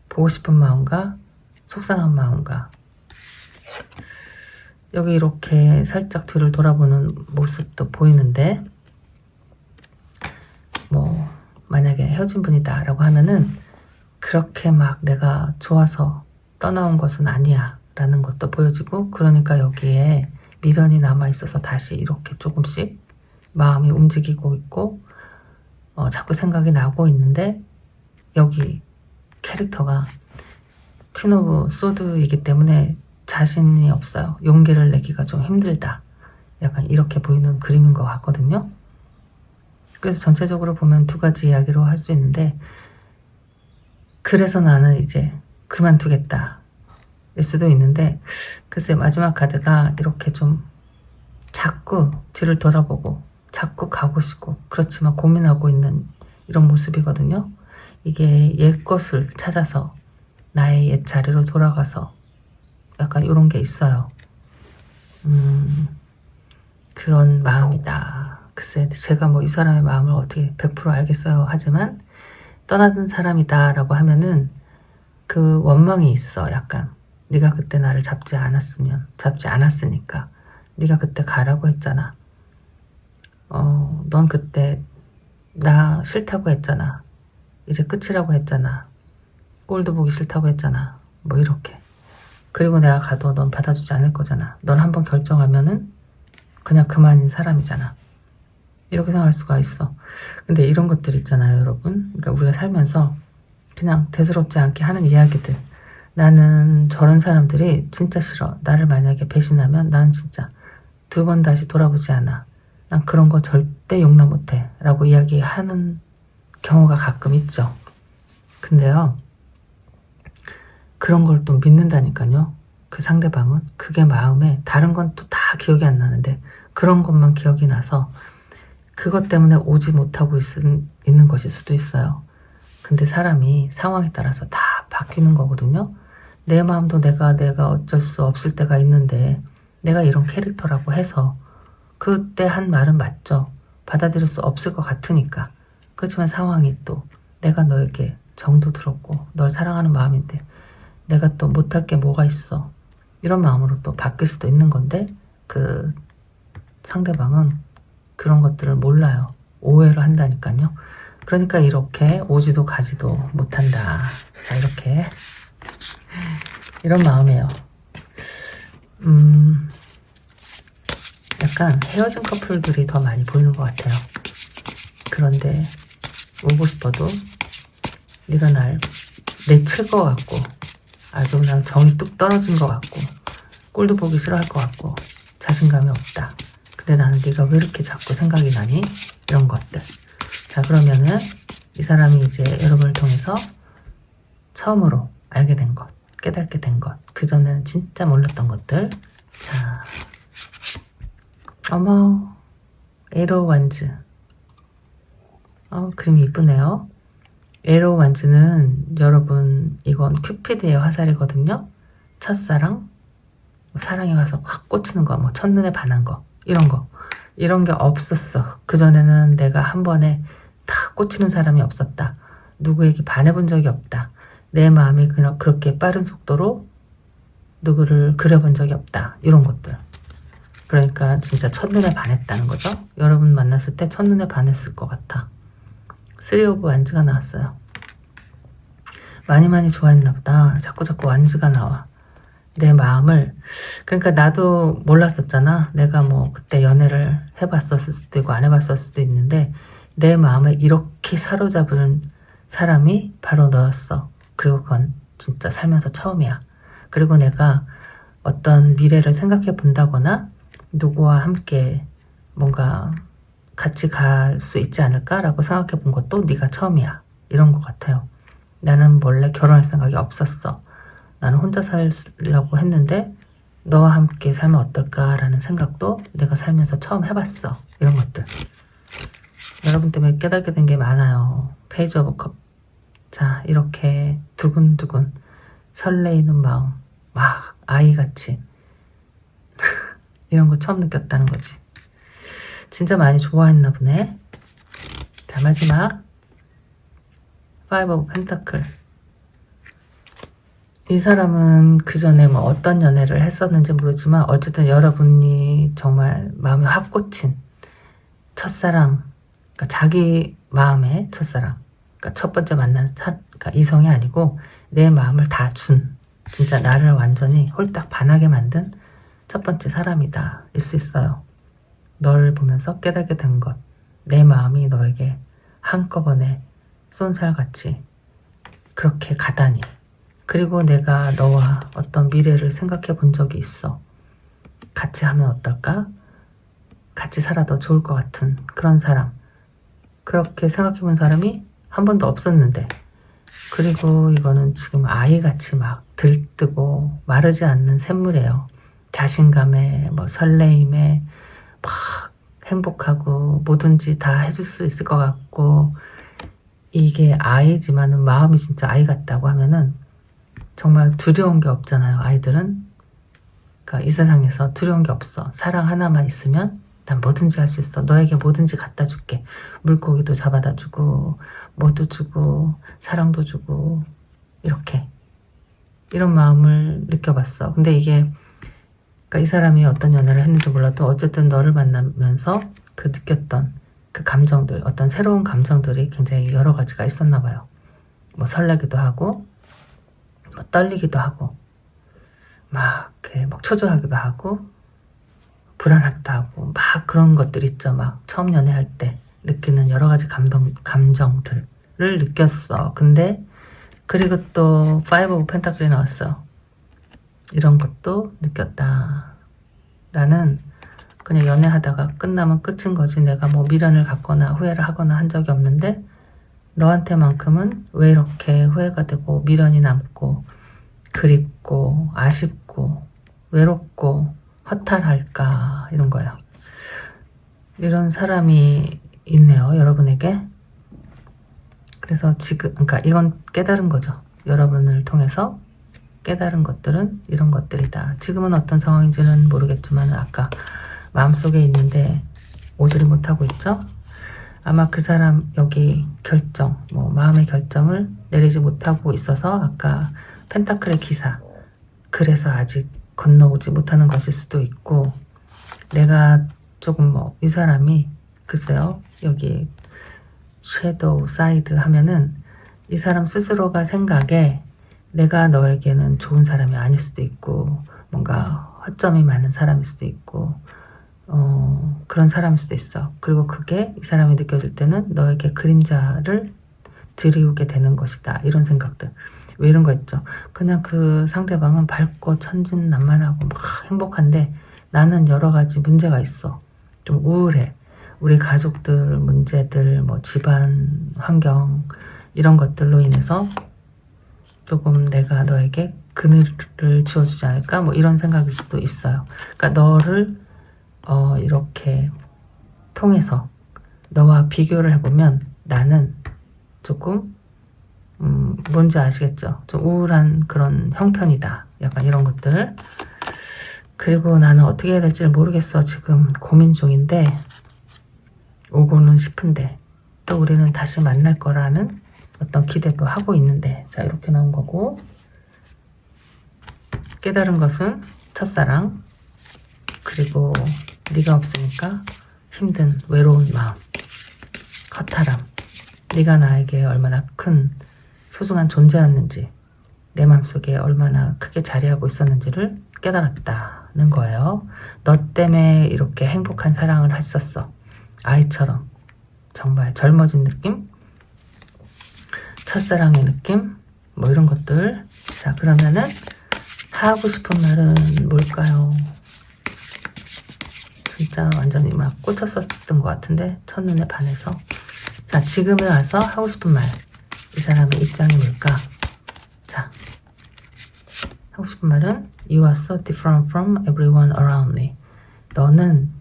보고 싶은 마음과 속상한 마음과 여기 이렇게 살짝 뒤를 돌아보는 모습도 보이는데, 뭐 만약에 헤어진 분이다 라고 하면은 그렇게 막 내가 좋아서 떠나온 것은 아니야 라는 것도 보여지고, 그러니까 여기에 미련이 남아있어서 다시 이렇게 조금씩 마음이 움직이고 있고 자꾸 생각이 나고 있는데, 여기 캐릭터가 퀸 오브 소드이기 때문에 자신이 없어요. 용기를 내기가 좀 힘들다 약간 이렇게 보이는 그림인 것 같거든요. 그래서 전체적으로 보면 두 가지 이야기로 할 수 있는데, 그래서 나는 이제 그만두겠다 일 수도 있는데, 글쎄 마지막 카드가 이렇게 좀 자꾸 뒤를 돌아보고 자꾸 가고 싶고 그렇지만 고민하고 있는 이런 모습이거든요. 이게 옛 것을 찾아서 나의 옛 자리로 돌아가서 약간 이런 게 있어요. 그런 마음이다. 글쎄 제가 뭐 이 사람의 마음을 어떻게 100% 알겠어요 하지만, 떠나던 사람이다 라고 하면은 그 원망이 있어. 약간 네가 그때 나를 잡지 않았으니까 네가 그때 가라고 했잖아. 넌 그때 나 싫다고 했잖아. 이제 끝이라고 했잖아. 꼴도 보기 싫다고 했잖아. 뭐 이렇게. 그리고 내가 가도 넌 받아주지 않을 거잖아. 넌 한번 결정하면은 그냥 그만인 사람이잖아. 이렇게 생각할 수가 있어. 근데 이런 것들 있잖아요, 여러분. 그러니까 우리가 살면서 그냥 대수롭지 않게 하는 이야기들. 나는 저런 사람들이 진짜 싫어. 나를 만약에 배신하면 난 진짜 2번 다시 돌아보지 않아. 난 그런 거 절대 용납 못해. 라고 이야기하는 경우가 가끔 있죠. 근데요, 그런 걸 또 믿는다니까요. 그 상대방은 그게 마음에, 다른 건 또 다 기억이 안 나는데 그런 것만 기억이 나서 그것 때문에 오지 못하고 있는 것일 수도 있어요. 근데 사람이 상황에 따라서 다 바뀌는 거거든요. 내 마음도 내가 어쩔 수 없을 때가 있는데, 내가 이런 캐릭터라고 해서 그때 한 말은 맞죠. 받아들일 수 없을 것 같으니까. 그렇지만 상황이 또 내가 너에게 정도 들었고 널 사랑하는 마음인데 내가 또 못할 게 뭐가 있어. 이런 마음으로 또 바뀔 수도 있는 건데, 그 상대방은 그런 것들을 몰라요. 오해를 한다니까요. 그러니까 이렇게 오지도 가지도 못한다. 자, 이렇게 이런 마음이에요. 약간 헤어진 커플들이 더 많이 보이는 것 같아요. 그런데 오고 싶어도 네가 날 내칠 것 같고 아주 그냥 정이 뚝 떨어진 것 같고 꼴도 보기 싫어할 것 같고 자신감이 없다. 근데 나는 네가 왜 이렇게 자꾸 생각이 나니? 이런 것들. 자, 그러면은 이 사람이 이제 여러분을 통해서 처음으로 알게 된 것, 깨닫게 된 것, 그전에는 진짜 몰랐던 것들. 자, 어머, 에로 완즈. 그림이 이쁘네요. 에로 완즈는 여러분, 이건 큐피드의 화살이거든요. 첫사랑, 사랑에 가서 확 꽂히는 거, 뭐 첫눈에 반한 거, 이런 게 없었어. 그전에는 내가 한 번에 탁 꽂히는 사람이 없었다. 누구에게 반해본 적이 없다. 내 마음이 그렇게 빠른 속도로 누구를 그려본 적이 없다. 이런 것들. 그러니까 진짜 첫눈에 반했다는 거죠. 여러분 만났을 때 첫눈에 반했을 것 같아. 3 오브 완즈가 나왔어요. 많이 좋아했나 보다. 자꾸 완즈가 나와. 내 마음을, 그러니까 나도 몰랐었잖아. 내가 뭐 그때 연애를 해봤었을 수도 있고 안 해봤을 수도 있는데 내 마음을 이렇게 사로잡은 사람이 바로 너였어. 그리고 그건 진짜 살면서 처음이야. 그리고 내가 어떤 미래를 생각해 본다거나 누구와 함께 뭔가 같이 갈 수 있지 않을까라고 생각해 본 것도 네가 처음이야. 이런 것 같아요. 나는 원래 결혼할 생각이 없었어. 나는 혼자 살려고 했는데 너와 함께 살면 어떨까라는 생각도 내가 살면서 처음 해봤어. 이런 것들. 여러분 때문에 깨닫게 된 게 많아요. 페이지 오브 컵. 자, 이렇게 두근두근 설레이는 마음, 막 아이같이 이런 거 처음 느꼈다는 거지. 진짜 많이 좋아했나 보네. 자, 마지막 5 오브 펜타클. 이 사람은 그 전에 뭐 어떤 연애를 했었는지 모르지만 어쨌든 여러분이 정말 마음에 확 꽂힌 첫사랑, 그러니까 자기 마음의 첫사랑, 그러니까 첫 번째 만난 그러니까 이성이 아니고 내 마음을 다 준, 진짜 나를 완전히 홀딱 반하게 만든 첫 번째 사람이다 일 수 있어요. 너를 보면서 깨닫게 된 것, 내 마음이 너에게 한꺼번에 쏜살같이 그렇게 가다니. 그리고 내가 너와 어떤 미래를 생각해 본 적이 있어. 같이 하면 어떨까? 같이 살아도 좋을 것 같은 그런 사람, 그렇게 생각해본 사람이 한 번도 없었는데, 그리고 이거는 지금 아이같이 막 들뜨고 마르지 않는 샘물이에요. 자신감에 뭐 설레임에 막 행복하고 뭐든지 다 해줄 수 있을 것 같고, 이게 아이지만은 마음이 진짜 아이 같다고 하면은 정말 두려운 게 없잖아요. 아이들은. 그러니까 이 세상에서 두려운 게 없어. 사랑 하나만 있으면 난 뭐든지 할 수 있어. 너에게 뭐든지 갖다 줄게. 물고기도 잡아다 주고 뭐도 주고 사랑도 주고, 이렇게 이런 마음을 느껴봤어. 근데 이게 그러니까 이 사람이 어떤 연애를 했는지 몰라도 어쨌든 너를 만나면서 그 느꼈던 그 감정들, 어떤 새로운 감정들이 굉장히 여러 가지가 있었나 봐요. 뭐 설레기도 하고 뭐 떨리기도 하고 막 초조하기도 하고 불안하기도 하고 막 그런 것들 있죠. 막 처음 연애할 때 느끼는 여러 가지 감정들을 느꼈어. 근데 그리고 또 파이브 오브 펜타클이 나왔어. 이런 것도 느꼈다. 나는 그냥 연애하다가 끝나면 끝인 거지. 내가 뭐 미련을 갖거나 후회를 하거나 한 적이 없는데 너한테만큼은 왜 이렇게 후회가 되고 미련이 남고 그립고 아쉽고 외롭고 허탈할까, 이런 거예요. 이런 사람이 있네요, 여러분에게. 그래서 지금 그러니까 이건 깨달은 거죠. 여러분을 통해서 깨달은 것들은 이런 것들이다. 지금은 어떤 상황인지는 모르겠지만 아까 마음속에 있는데 오지를 못하고 있죠. 아마 그 사람 여기 결정, 뭐 마음의 결정을 내리지 못하고 있어서 아까 펜타클의 기사, 그래서 아직 건너오지 못하는 것일 수도 있고, 내가 조금 뭐 이 사람이 글쎄요, 여기 섀도우 사이드 하면은 이 사람 스스로가 생각에 내가 너에게는 좋은 사람이 아닐 수도 있고 뭔가 허점이 많은 사람일 수도 있고 그런 사람일 수도 있어. 그리고 그게 이 사람이 느껴질 때는 너에게 그림자를 들이우게 되는 것이다. 이런 생각들. 왜 이런 거 있죠? 그냥 그 상대방은 밝고 천진난만하고 막 행복한데 나는 여러 가지 문제가 있어. 좀 우울해. 우리 가족들 문제들, 뭐 집안 환경 이런 것들로 인해서 조금 내가 너에게 그늘을 지어주지 않을까? 뭐 이런 생각일 수도 있어요. 그러니까 너를 이렇게 통해서 너와 비교를 해보면 나는 조금 뭔지 아시겠죠? 좀 우울한 그런 형편이다. 약간 이런 것들. 그리고 나는 어떻게 해야 될지 모르겠어. 지금 고민 중인데 오고는 싶은데 또 우리는 다시 만날 거라는 어떤 기대도 하고 있는데, 자 이렇게 나온 거고, 깨달은 것은 첫사랑, 그리고 네가 없으니까 힘든 외로운 마음, 허탈함, 네가 나에게 얼마나 큰 소중한 존재였는지, 내 마음속에 얼마나 크게 자리하고 있었는지를 깨달았다는 거예요. 너 때문에 이렇게 행복한 사랑을 했었어. 아이처럼 정말 젊어진 느낌, 첫사랑의 느낌, 뭐 이런 것들. 자, 그러면은 하고 싶은 말은 뭘까요? 진짜 완전히 막 꽂혔었던 것 같은데 첫눈에 반해서. 자, 지금에 와서 하고 싶은 말, 이 사람의 입장이 뭘까? 자, 하고 싶은 말은 You are so different from everyone around me. 너는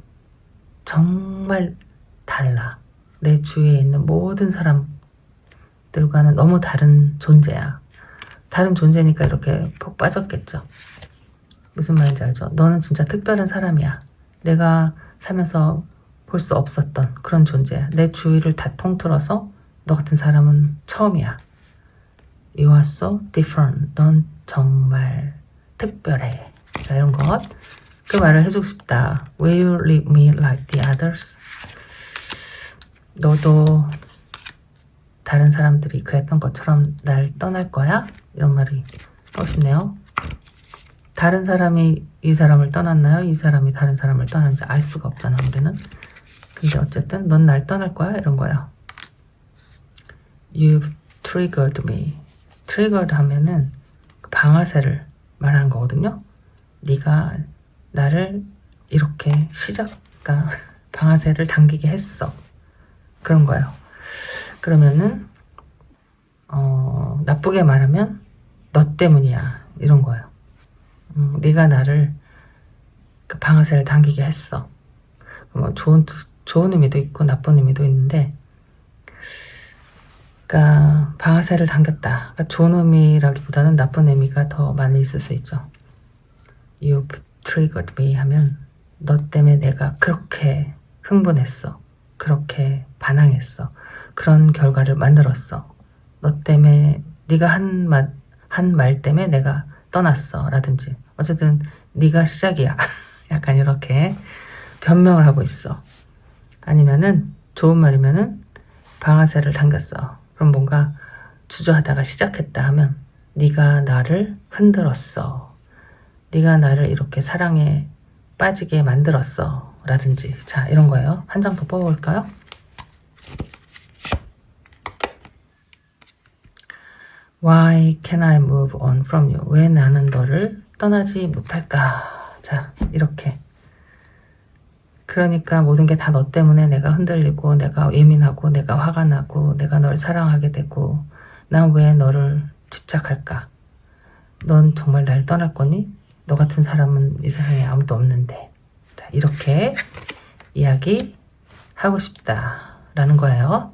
정말 달라. 내 주위에 있는 모든 사람들과는 너무 다른 존재야. 다른 존재니까 이렇게 푹 빠졌겠죠. 무슨 말인지 알죠? 너는 진짜 특별한 사람이야. 내가 살면서 볼 수 없었던 그런 존재야. 내 주위를 다 통틀어서 너 같은 사람은 처음이야. You are so different. 넌 정말 특별해. 자, 이런 것. 그 말을 해주고 싶다. Will you leave me like the others? 너도 다른 사람들이 그랬던 것처럼 날 떠날 거야? 이런 말이 하고 싶네요. 다른 사람이 이 사람을 떠났나요? 이 사람이 다른 사람을 떠났는지 알 수가 없잖아, 우리는. 근데 어쨌든 넌 날 떠날 거야? 이런 거야. You've triggered me. triggered 하면은 방아쇠를 말하는 거거든요. 네가 나를 이렇게 방아쇠를 당기게 했어. 그런 거예요. 그러면은 나쁘게 말하면 너 때문이야 이런 거예요. 네가 나를 그 방아쇠를 당기게 했어. 뭐 좋은 의미도 있고 나쁜 의미도 있는데, 그러니까 방아쇠를 당겼다. 그러니까 좋은 의미라기보다는 나쁜 의미가 더 많이 있을 수 있죠. You triggered me 하면 너 때문에 내가 그렇게 흥분했어. 그렇게 반항했어. 그런 결과를 만들었어. 너 때문에 네가 한 말 때문에 내가 떠났어. 라든지 어쨌든 네가 시작이야. 약간 이렇게 변명을 하고 있어. 아니면은 좋은 말이면은 방아쇠를 당겼어. 그럼 뭔가 주저하다가 시작했다 하면 네가 나를 흔들었어. 네가 나를 이렇게 사랑에 빠지게 만들었어. 라든지. 자, 이런 거예요. 한 장 더 뽑아볼까요? Why can I move on from you? 왜 나는 너를 떠나지 못할까? 자, 이렇게. 그러니까 모든 게 다 너 때문에 내가 흔들리고 내가 예민하고 내가 화가 나고 내가 널 사랑하게 되고 난 왜 너를 집착할까? 넌 정말 날 떠날 거니? 너 같은 사람은 이 세상에 아무도 없는데. 자, 이렇게 이야기하고 싶다라는 거예요.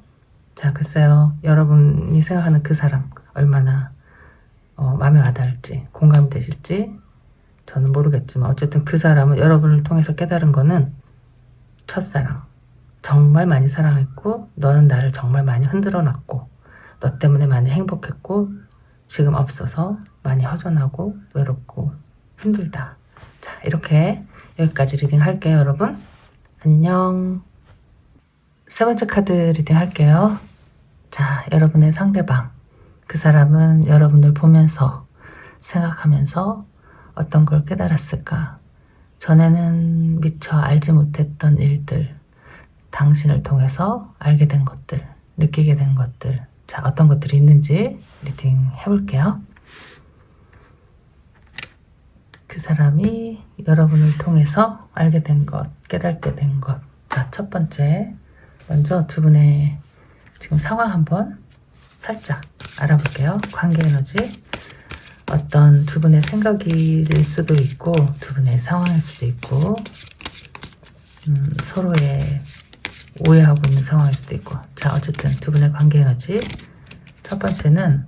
자, 글쎄요. 여러분이 생각하는 그 사람 얼마나 마음에 와닿을지 공감이 되실지 저는 모르겠지만 어쨌든 그 사람은 여러분을 통해서 깨달은 거는 첫사랑. 정말 많이 사랑했고 너는 나를 정말 많이 흔들어 놨고 너 때문에 많이 행복했고 지금 없어서 많이 허전하고 외롭고 힘들다. 자, 이렇게 여기까지 리딩 할게요, 여러분. 안녕. 세 번째 카드 리딩 할게요. 자, 여러분의 상대방. 그 사람은 여러분을 보면서 생각하면서 어떤 걸 깨달았을까? 전에는 미처 알지 못했던 일들, 당신을 통해서 알게 된 것들, 느끼게 된 것들, 자, 어떤 것들이 있는지 리딩 해볼게요. 그 사람이 여러분을 통해서 알게 된 것, 깨닫게 된 것. 자, 첫 번째, 먼저 두 분의 지금 상황 한번 살짝 알아볼게요. 관계 에너지. 어떤 두 분의 생각일 수도 있고 두 분의 상황일 수도 있고 서로의 오해하고 있는 상황일 수도 있고. 자, 어쨌든 두 분의 관계 에너지. 첫 번째는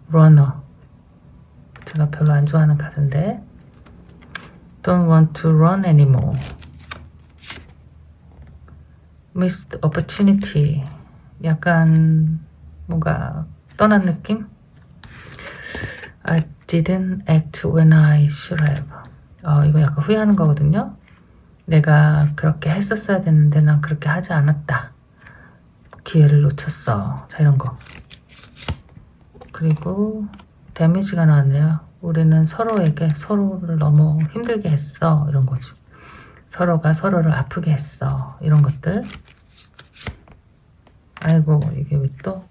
runner. 제가 별로 안 좋아하는 카드인데 Don't want to run anymore. Missed opportunity. 약간 뭔가 떠난 느낌? I didn't act when I should have. 이거 약간 후회하는 거거든요. 내가 그렇게 했었어야 됐는데 난 그렇게 하지 않았다. 기회를 놓쳤어. 자, 이런 거. 그리고 데미지가 나왔네요. 우리는 서로에게 서로를 너무 힘들게 했어. 이런 거죠. 서로가 서로를 아프게 했어. 이런 것들. 아이고, 이게 왜 또?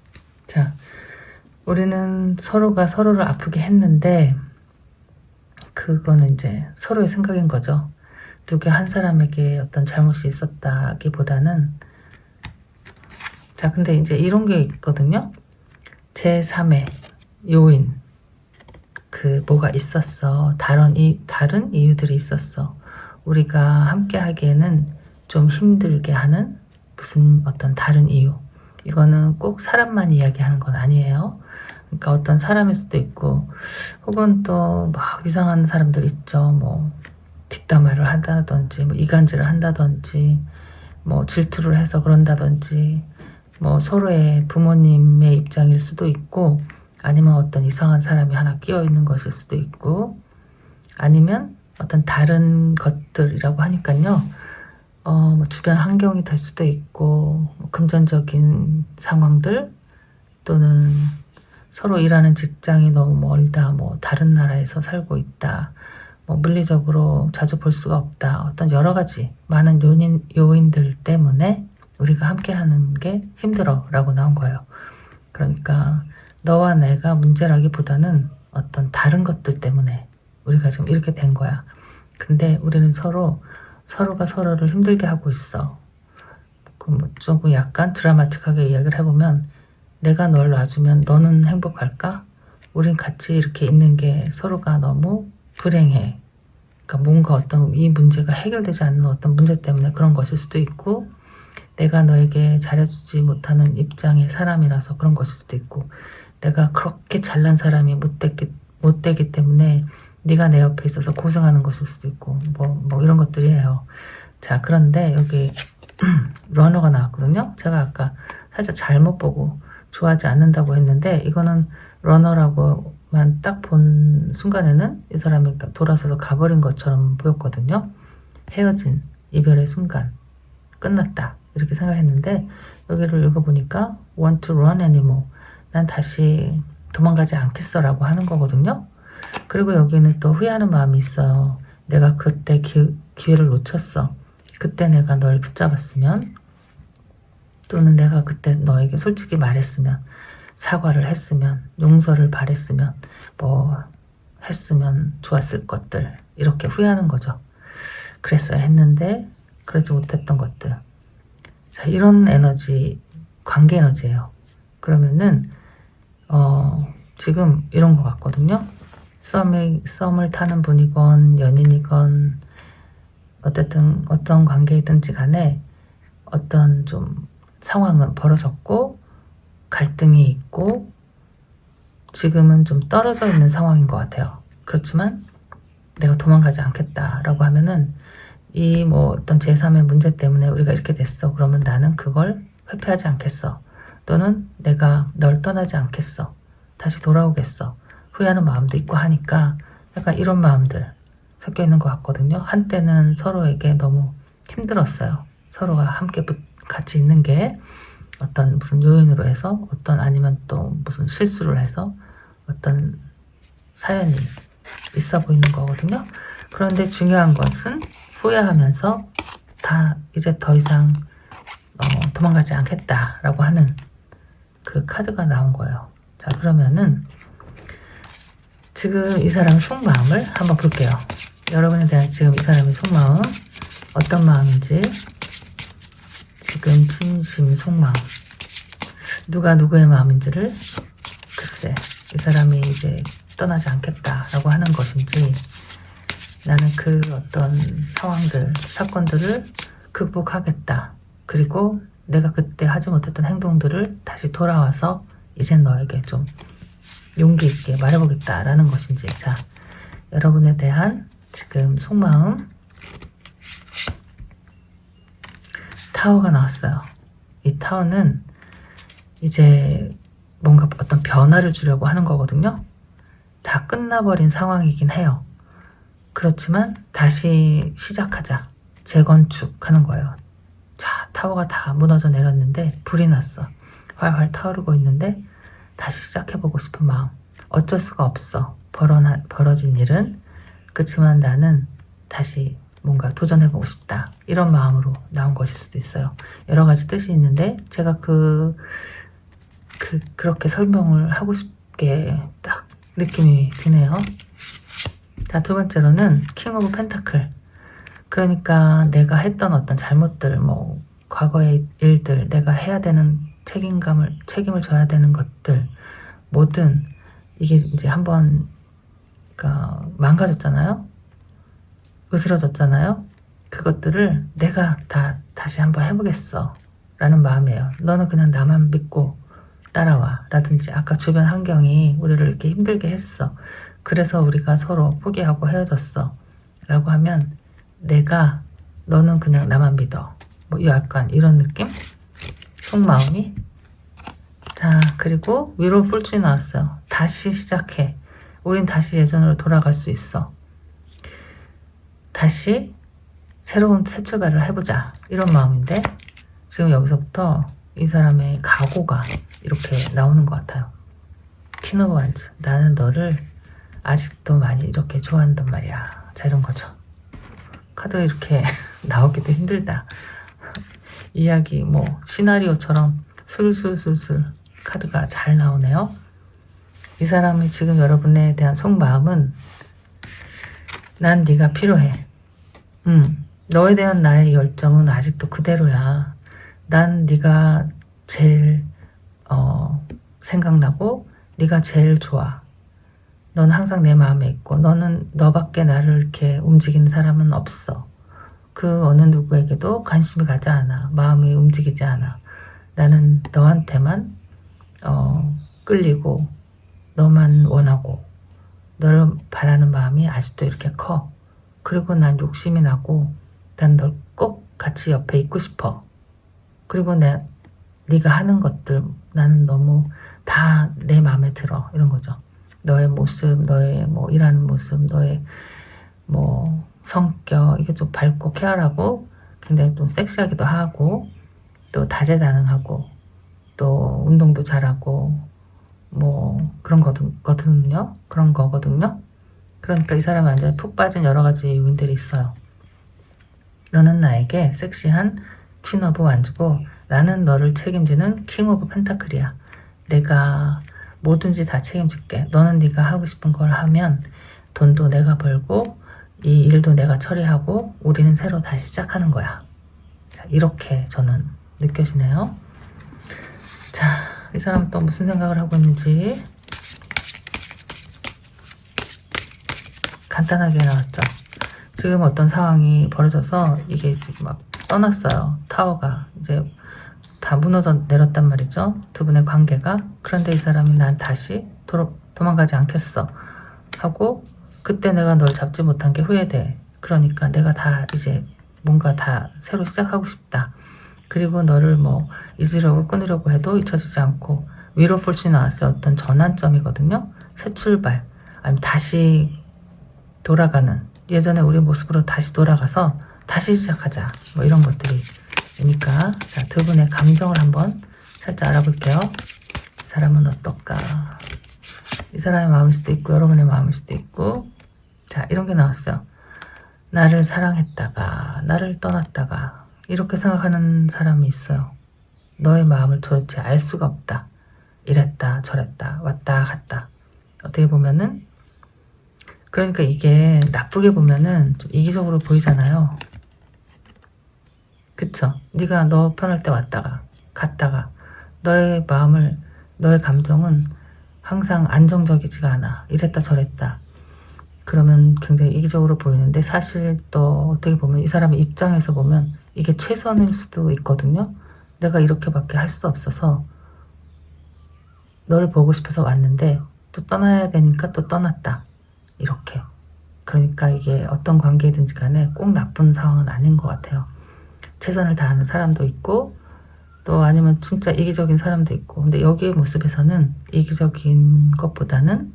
자, 우리는 서로가 서로를 아프게 했는데 그거는 이제 서로의 생각인 거죠. 누구 한 사람에게 어떤 잘못이 있었다기보다는. 자, 근데 이제 이런 게 있거든요. 제3의 요인. 뭐가 있었어. 다른 이유들이 있었어. 우리가 함께 하기에는 좀 힘들게 하는 무슨 어떤 다른 이유. 이거는 꼭 사람만 이야기하는 건 아니에요. 그러니까 어떤 사람일 수도 있고, 혹은 또 막 이상한 사람들 있죠. 뭐 뒷담화를 한다든지, 뭐 이간질을 한다든지, 뭐 질투를 해서 그런다든지, 뭐 서로의 부모님의 입장일 수도 있고, 아니면 어떤 이상한 사람이 하나 끼어 있는 것일 수도 있고, 아니면 어떤 다른 것들이라고 하니까요. 뭐 주변 환경이 될 수도 있고, 뭐 금전적인 상황들, 또는 서로 일하는 직장이 너무 멀다, 뭐 다른 나라에서 살고 있다, 뭐 물리적으로 자주 볼 수가 없다, 어떤 여러 가지 많은 요인들 때문에 우리가 함께 하는 게 힘들어 라고 나온 거예요. 그러니까 너와 내가 문제라기보다는 어떤 다른 것들 때문에 우리가 지금 이렇게 된 거야. 근데 우리는 서로 서로가 서로를 힘들게 하고 있어. 뭐 조금 약간 드라마틱하게 이야기를 해보면 내가 널 놔주면 너는 행복할까? 우린 같이 이렇게 있는 게 서로가 너무 불행해. 그러니까 뭔가 어떤 이 문제가 해결되지 않는 어떤 문제 때문에 그런 것일 수도 있고 내가 너에게 잘해주지 못하는 입장의 사람이라서 그런 것일 수도 있고 내가 그렇게 잘난 사람이 못되기 때문에 네가 내 옆에 있어서 고생하는 것일 수도 있고 뭐 이런 것들이에요. 자, 그런데 여기 러너가 나왔거든요. 제가 아까 살짝 잘못 보고 좋아하지 않는다고 했는데 이거는 러너라고만 딱 본 순간에는 이 사람이 돌아서서 가버린 것처럼 보였거든요. 헤어진 이별의 순간 끝났다 이렇게 생각했는데 여기를 읽어보니까 want to run anymore 난 다시 도망가지 않겠어 라고 하는 거거든요. 그리고 여기는 또 후회하는 마음이 있어요. 내가 그때 기회를 놓쳤어. 그때 내가 널 붙잡았으면 또는 내가 그때 너에게 솔직히 말했으면 사과를 했으면 용서를 바랬으면 뭐 했으면 좋았을 것들 이렇게 후회하는 거죠. 그랬어야 했는데 그러지 못했던 것들. 자, 이런 에너지 관계 에너지예요. 그러면은 지금 이런 것 같거든요. 썸을 타는 분이건 연인이건 어쨌든 어떤 관계이든지 간에 어떤 좀 상황은 벌어졌고 갈등이 있고 지금은 좀 떨어져 있는 상황인 것 같아요. 그렇지만 내가 도망가지 않겠다라고 하면은 이 뭐 어떤 제3의 문제 때문에 우리가 이렇게 됐어. 그러면 나는 그걸 회피하지 않겠어. 또는 내가 널 떠나지 않겠어. 다시 돌아오겠어. 후회하는 마음도 있고 하니까 약간 이런 마음들 섞여 있는 것 같거든요. 한때는 서로에게 너무 힘들었어요. 서로가 함께 같이 있는 게 어떤 무슨 요인으로 해서 어떤 아니면 또 무슨 실수를 해서 어떤 사연이 있어 보이는 거거든요. 그런데 중요한 것은 후회하면서 다 이제 더 이상 도망가지 않겠다라고 하는 그 카드가 나온 거예요. 자, 그러면은 지금 이 사람 속마음을 한번 볼게요. 여러분에 대한 지금 이 사람의 속마음 어떤 마음인지 지금 진심 속마음 누가 누구의 마음인지를 글쎄 이 사람이 이제 떠나지 않겠다라고 하는 것인지 나는 그 어떤 상황들 사건들을 극복하겠다 그리고 내가 그때 하지 못했던 행동들을 다시 돌아와서 이젠 너에게 좀 용기 있게 말해보겠다라는 것인지. 자, 여러분에 대한 지금 속마음 타워가 나왔어요. 이 타워는 이제 뭔가 어떤 변화를 주려고 하는 거거든요. 다 끝나버린 상황이긴 해요. 그렇지만 다시 시작하자. 재건축하는 거예요. 자, 타워가 다 무너져 내렸는데 불이 났어. 활활 타오르고 있는데 다시 시작해보고 싶은 마음. 어쩔 수가 없어. 벌어진 일은. 그렇지만 나는 다시 뭔가 도전해보고 싶다. 이런 마음으로 나온 것일 수도 있어요. 여러 가지 뜻이 있는데 제가 그렇게 설명을 하고 싶게 딱 느낌이 드네요. 자, 두 번째로는 킹 오브 펜타클. 그러니까 내가 했던 어떤 잘못들, 뭐 과거의 일들, 내가 해야 되는 책임을 져야 되는 것들, 뭐든 이게 이제 한번 그러니까 망가졌잖아요. 으스러졌잖아요. 그것들을 내가 다시 한번 해보겠어 라는 마음이에요. 너는 그냥 나만 믿고 따라와 라든지 아까 주변 환경이 우리를 이렇게 힘들게 했어. 그래서 우리가 서로 포기하고 헤어졌어 라고 하면 너는 그냥 나만 믿어. 뭐 약간 이런 느낌? 속마음이. 자, 그리고 위로 폴줄이 나왔어요. 다시 시작해. 우린 다시 예전으로 돌아갈 수 있어. 다시 새로운 새 출발을 해보자. 이런 마음인데 지금 여기서부터 이 사람의 각오가 이렇게 나오는 것 같아요. 퀸 오브 완즈. 나는 너를 아직도 많이 이렇게 좋아한단 말이야. 자, 이런 거죠. 카드가 이렇게 나오기도 힘들다. 이야기 뭐 시나리오처럼 술술술술 카드가 잘 나오네요. 이 사람이 지금 여러분에 대한 속마음은 난 네가 필요해. 너에 대한 나의 열정은 아직도 그대로야. 난 네가 제일 생각나고 네가 제일 좋아. 넌 항상 내 마음에 있고 너는 너밖에 나를 이렇게 움직이는 사람은 없어. 그 어느 누구에게도 관심이 가지 않아. 마음이 움직이지 않아. 나는 너한테만 끌리고 너만 원하고 너를 바라는 마음이 아직도 이렇게 커. 그리고 난 욕심이 나고 난 널 꼭 같이 옆에 있고 싶어. 그리고 네가 하는 것들 나는 너무 다 내 마음에 들어. 이런 거죠. 너의 모습, 너의 뭐 일하는 모습, 너의 뭐 성격, 이게 좀 밝고 쾌활하고 굉장히 좀 섹시하기도 하고 또 다재다능하고 또 운동도 잘하고 뭐 그런 거거든요. 그런 거거든요. 그러니까 이 사람이 완전히 푹 빠진 여러 가지 요인들이 있어요. 너는 나에게 섹시한 퀸 오브 완주고 나는 너를 책임지는 킹 오브 펜타클이야. 내가 뭐든지 다 책임질게. 너는 네가 하고 싶은 걸 하면 돈도 내가 벌고 이 일도 내가 처리하고 우리는 새로 다시 시작하는 거야. 자, 이렇게 저는 느껴지네요. 자, 이 사람은 또 무슨 생각을 하고 있는지 간단하게 나왔죠. 지금 어떤 상황이 벌어져서 이게 지금 막 떠났어요. 타워가 이제 다 무너져 내렸단 말이죠. 두 분의 관계가. 그런데 이 사람이 난 다시 도망가지 않겠어 하고 그때 내가 널 잡지 못한 게 후회돼. 그러니까 내가 다 이제 뭔가 다 새로 시작하고 싶다. 그리고 너를 뭐 잊으려고 끊으려고 해도 잊혀지지 않고 위로 폴치 나왔어요. 어떤 전환점이거든요. 새 출발 아니면 다시 돌아가는 예전에 우리 모습으로 다시 돌아가서 다시 시작하자. 뭐 이런 것들이니까 자, 두 분의 감정을 한번 살짝 알아볼게요. 이 사람은 어떨까? 이 사람의 마음일 수도 있고 여러분의 마음일 수도 있고 자, 이런 게 나왔어요. 나를 사랑했다가 나를 떠났다가 이렇게 생각하는 사람이 있어요. 너의 마음을 도대체 알 수가 없다. 이랬다 저랬다 왔다 갔다. 어떻게 보면은 그러니까 이게 나쁘게 보면은 좀 이기적으로 보이잖아요. 그쵸? 네가 너 편할 때 왔다가 갔다가 너의 마음을 너의 감정은 항상 안정적이지가 않아. 이랬다 저랬다. 그러면 굉장히 이기적으로 보이는데 사실 또 어떻게 보면 이 사람의 입장에서 보면 이게 최선일 수도 있거든요. 내가 이렇게밖에 할 수 없어서 너를 보고 싶어서 왔는데 또 떠나야 되니까 또 떠났다. 이렇게. 그러니까 이게 어떤 관계든지 간에 꼭 나쁜 상황은 아닌 것 같아요. 최선을 다하는 사람도 있고 또 아니면 진짜 이기적인 사람도 있고 근데 여기의 모습에서는 이기적인 것보다는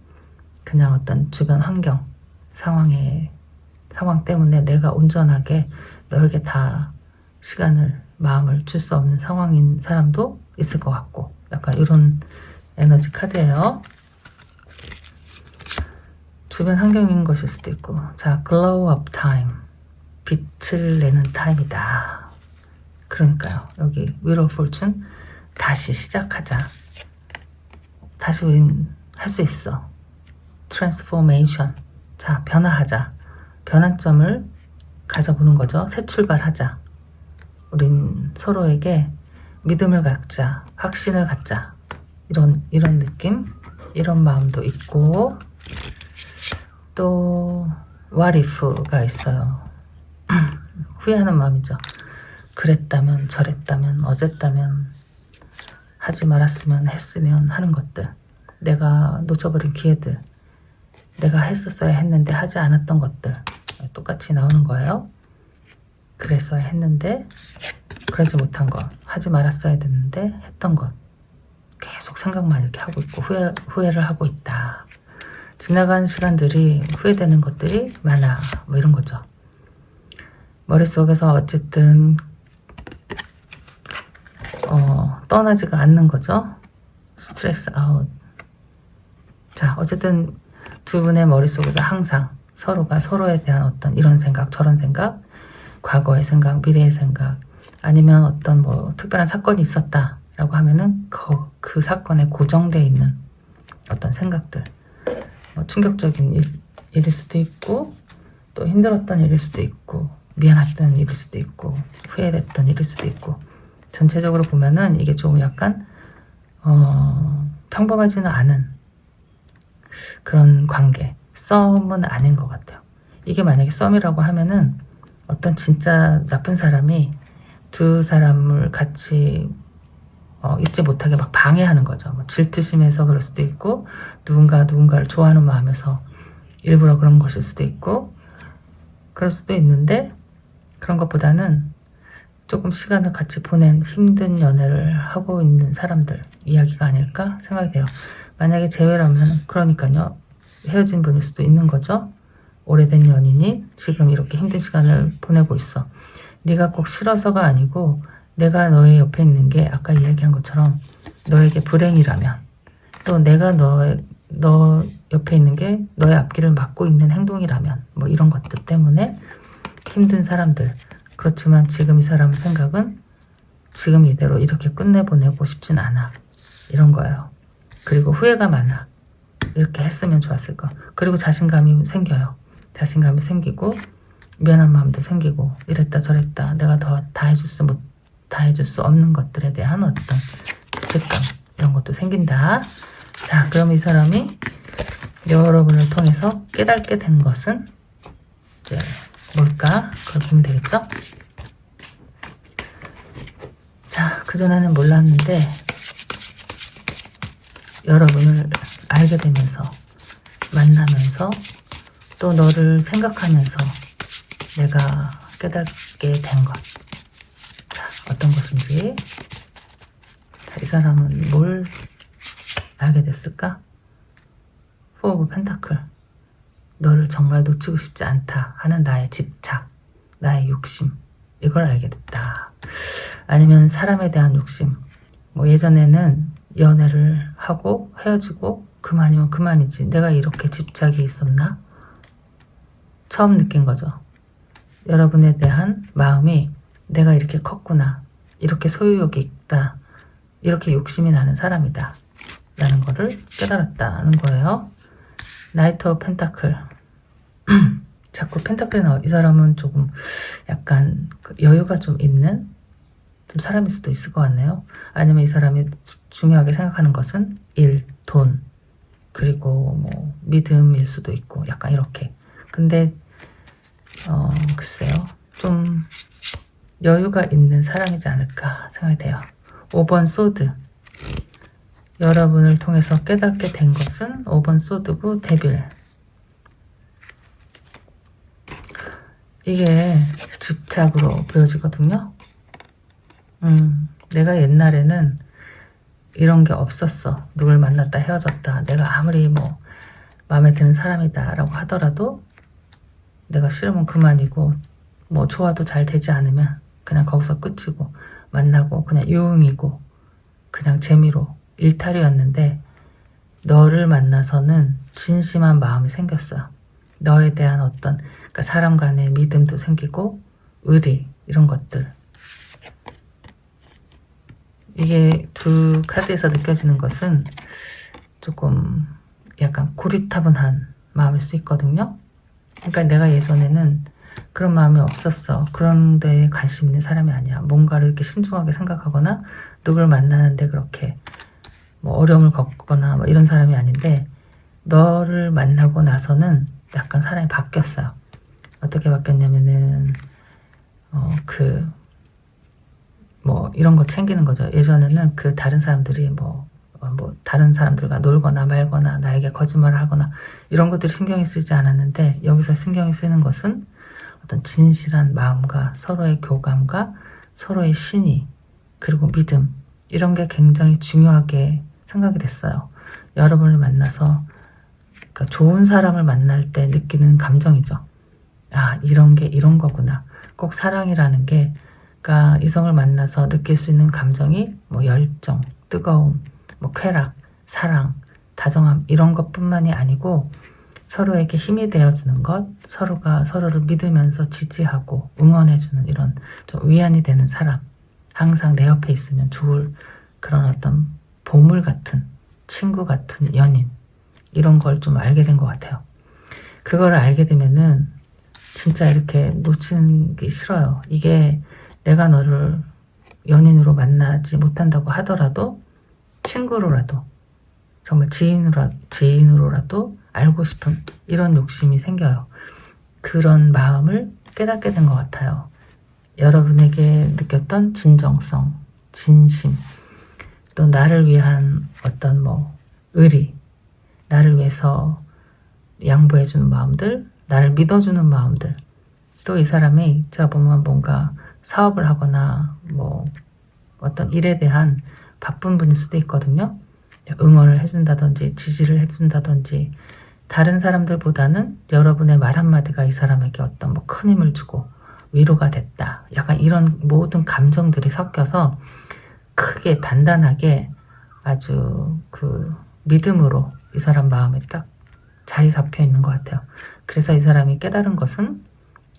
그냥 어떤 주변 환경 상황 때문에 내가 온전하게 너에게 다 시간을 마음을 줄 수 없는 상황인 사람도 있을 것 같고 약간 이런 에너지 카드예요. 주변 환경인 것일 수도 있고 자, glow up time 빛을 내는 타임이다. 그러니까요. 여기 wheel of fortune 다시 시작하자. 다시 우린 할 수 있어. transformation 자, 변화하자. 변환점을 가져보는 거죠. 새 출발하자. 우린 서로에게 믿음을 갖자. 확신을 갖자. 이런 느낌 이런 마음도 있고 또 what if가 있어요. 후회하는 마음이죠. 그랬다면 저랬다면 어쨌다면 하지 말았으면 했으면 하는 것들 내가 놓쳐버린 기회들 내가 했었어야 했는데 하지 않았던 것들 똑같이 나오는 거예요. 그랬어야 했는데 그러지 못한 것 하지 말았어야 됐는데 했던 것 계속 생각만 이렇게 하고 있고 후회를 하고 있다. 지나간 시간들이 후회되는 것들이 많아. 뭐 이런 거죠. 머릿속에서 어쨌든 떠나지가 않는 거죠. 스트레스 아웃. 자, 어쨌든 두 분의 머릿속에서 항상 서로가 서로에 대한 어떤 이런 생각 저런 생각 과거의 생각 미래의 생각 아니면 어떤 뭐 특별한 사건이 있었다라고 하면은 그 사건에 고정되어 있는 어떤 생각들 충격적인 일일 수도 있고 또 힘들었던 일일 수도 있고 미안했던 일일 수도 있고 후회됐던 일일 수도 있고 전체적으로 보면은 이게 좀 약간 평범하지는 않은 그런 관계, 썸은 아닌 것 같아요. 이게 만약에 썸이라고 하면은 어떤 진짜 나쁜 사람이 두 사람을 같이 잊지 못하게 막 방해하는 거죠. 뭐 질투심에서 그럴 수도 있고 누군가를 좋아하는 마음에서 일부러 그런 것일 수도 있고 그럴 수도 있는데 그런 것보다는 조금 시간을 같이 보낸 힘든 연애를 하고 있는 사람들 이야기가 아닐까 생각이 돼요. 만약에 재회라면 그러니까요. 헤어진 분일 수도 있는 거죠. 오래된 연인이 지금 이렇게 힘든 시간을 보내고 있어. 네가 꼭 싫어서가 아니고 내가 너의 옆에 있는 게 아까 이야기한 것처럼 너에게 불행이라면 또 내가 너 옆에 있는 게 너의 앞길을 막고 있는 행동이라면 뭐 이런 것들 때문에 힘든 사람들 그렇지만 지금 이 사람 생각은 지금 이대로 이렇게 끝내보내고 싶진 않아 이런 거예요. 그리고 후회가 많아. 이렇게 했으면 좋았을 거. 그리고 자신감이 생겨요. 자신감이 생기고 미안한 마음도 생기고 이랬다 저랬다 내가 더 다 해줄 수 없는 것들에 대한 어떤 죄책감 이런 것도 생긴다. 자, 그럼 이 사람이 여러분을 통해서 깨닫게 된 것은 이제 뭘까? 그걸 보면 되겠죠? 자, 그전에는 몰랐는데 여러분을 알게 되면서 만나면서 또 너를 생각하면서 내가 깨닫게 된 것. 자, 어떤 것인지. 자, 이 사람은 뭘 알게 됐을까? 포 오브 펜타클. 너를 정말 놓치고 싶지 않다 하는 나의 집착, 나의 욕심. 이걸 알게 됐다. 아니면 사람에 대한 욕심. 뭐 예전에는 연애를 하고 헤어지고 그만이면 그만이지. 내가 이렇게 집착이 있었나? 처음 느낀 거죠. 여러분에 대한 마음이 내가 이렇게 컸구나. 이렇게 소유욕이 있다. 이렇게 욕심이 나는 사람이다. 라는 거를 깨달았다는 거예요. 나이트 오브 펜타클. 자꾸 펜타클이 나와. 이 사람은 조금 약간 여유가 좀 있는 좀 사람일 수도 있을 것 같네요. 아니면 이 사람이 중요하게 생각하는 것은 일, 돈, 그리고 뭐 믿음일 수도 있고 약간 이렇게. 근데 글쎄요. 좀 여유가 있는 사람이지 않을까 생각이 돼요. 5번 소드. 여러분을 통해서 깨닫게 된 것은 5번 소드고 데빌. 이게 집착으로 보여지거든요. 내가 옛날에는 이런 게 없었어. 누굴 만났다 헤어졌다. 내가 아무리 뭐 마음에 드는 사람이다 라고 하더라도 내가 싫으면 그만이고 뭐 좋아도 잘 되지 않으면 그냥 거기서 끝이고 만나고 그냥 유흥이고 그냥 재미로 일탈이었는데 너를 만나서는 진심한 마음이 생겼어요. 너에 대한 어떤 그러니까 사람 간의 믿음도 생기고 의리 이런 것들. 이게 두 카드에서 느껴지는 것은 조금 약간 고리타분한 마음일 수 있거든요. 그러니까 내가 예전에는 그런 마음이 없었어. 그런 데에 관심 있는 사람이 아니야. 뭔가를 이렇게 신중하게 생각하거나 누굴 만나는데 그렇게 뭐 어려움을 겪거나 뭐 이런 사람이 아닌데 너를 만나고 나서는 약간 사람이 바뀌었어요. 어떻게 바뀌었냐면은 뭐 이런 거 챙기는 거죠. 예전에는 그 다른 사람들이 뭐 다른 사람들과 놀거나 말거나 나에게 거짓말을 하거나 이런 것들이 신경이 쓰이지 않았는데 여기서 신경이 쓰이는 것은 어떤 진실한 마음과 서로의 교감과 서로의 신의 그리고 믿음 이런 게 굉장히 중요하게 생각이 됐어요. 여러분을 만나서 그러니까 좋은 사람을 만날 때 느끼는 감정이죠. 아, 이런 게 이런 거구나. 꼭 사랑이라는 게 그러니까 이성을 만나서 느낄 수 있는 감정이 뭐 열정, 뜨거움, 뭐 쾌락, 사랑, 다정함 이런 것뿐만이 아니고 서로에게 힘이 되어주는 것, 서로가 서로를 믿으면서 지지하고 응원해주는 이런 좀 위안이 되는 사람, 항상 내 옆에 있으면 좋을 그런 어떤 보물 같은 친구 같은 연인 이런 걸 좀 알게 된 것 같아요. 그걸 알게 되면은 진짜 이렇게 놓치는 게 싫어요. 이게 내가 너를 연인으로 만나지 못한다고 하더라도 친구로라도 정말 지인으로라도 알고 싶은 이런 욕심이 생겨요. 그런 마음을 깨닫게 된 것 같아요. 여러분에게 느꼈던 진정성, 진심, 또 나를 위한 어떤 의리, 나를 위해서 양보해주는 마음들, 나를 믿어주는 마음들, 또 이 사람이 제가 보면 뭔가 사업을 하거나 어떤 일에 대한 바쁜 분일 수도 있거든요. 응원을 해준다든지 지지를 해준다든지 다른 사람들보다는 여러분의 말 한마디가 이 사람에게 어떤 큰 힘을 주고 위로가 됐다. 약간 이런 모든 감정들이 섞여서 크게 단단하게 아주 그 믿음으로 이 사람 마음에 딱 자리 잡혀 있는 것 같아요. 그래서 이 사람이 깨달은 것은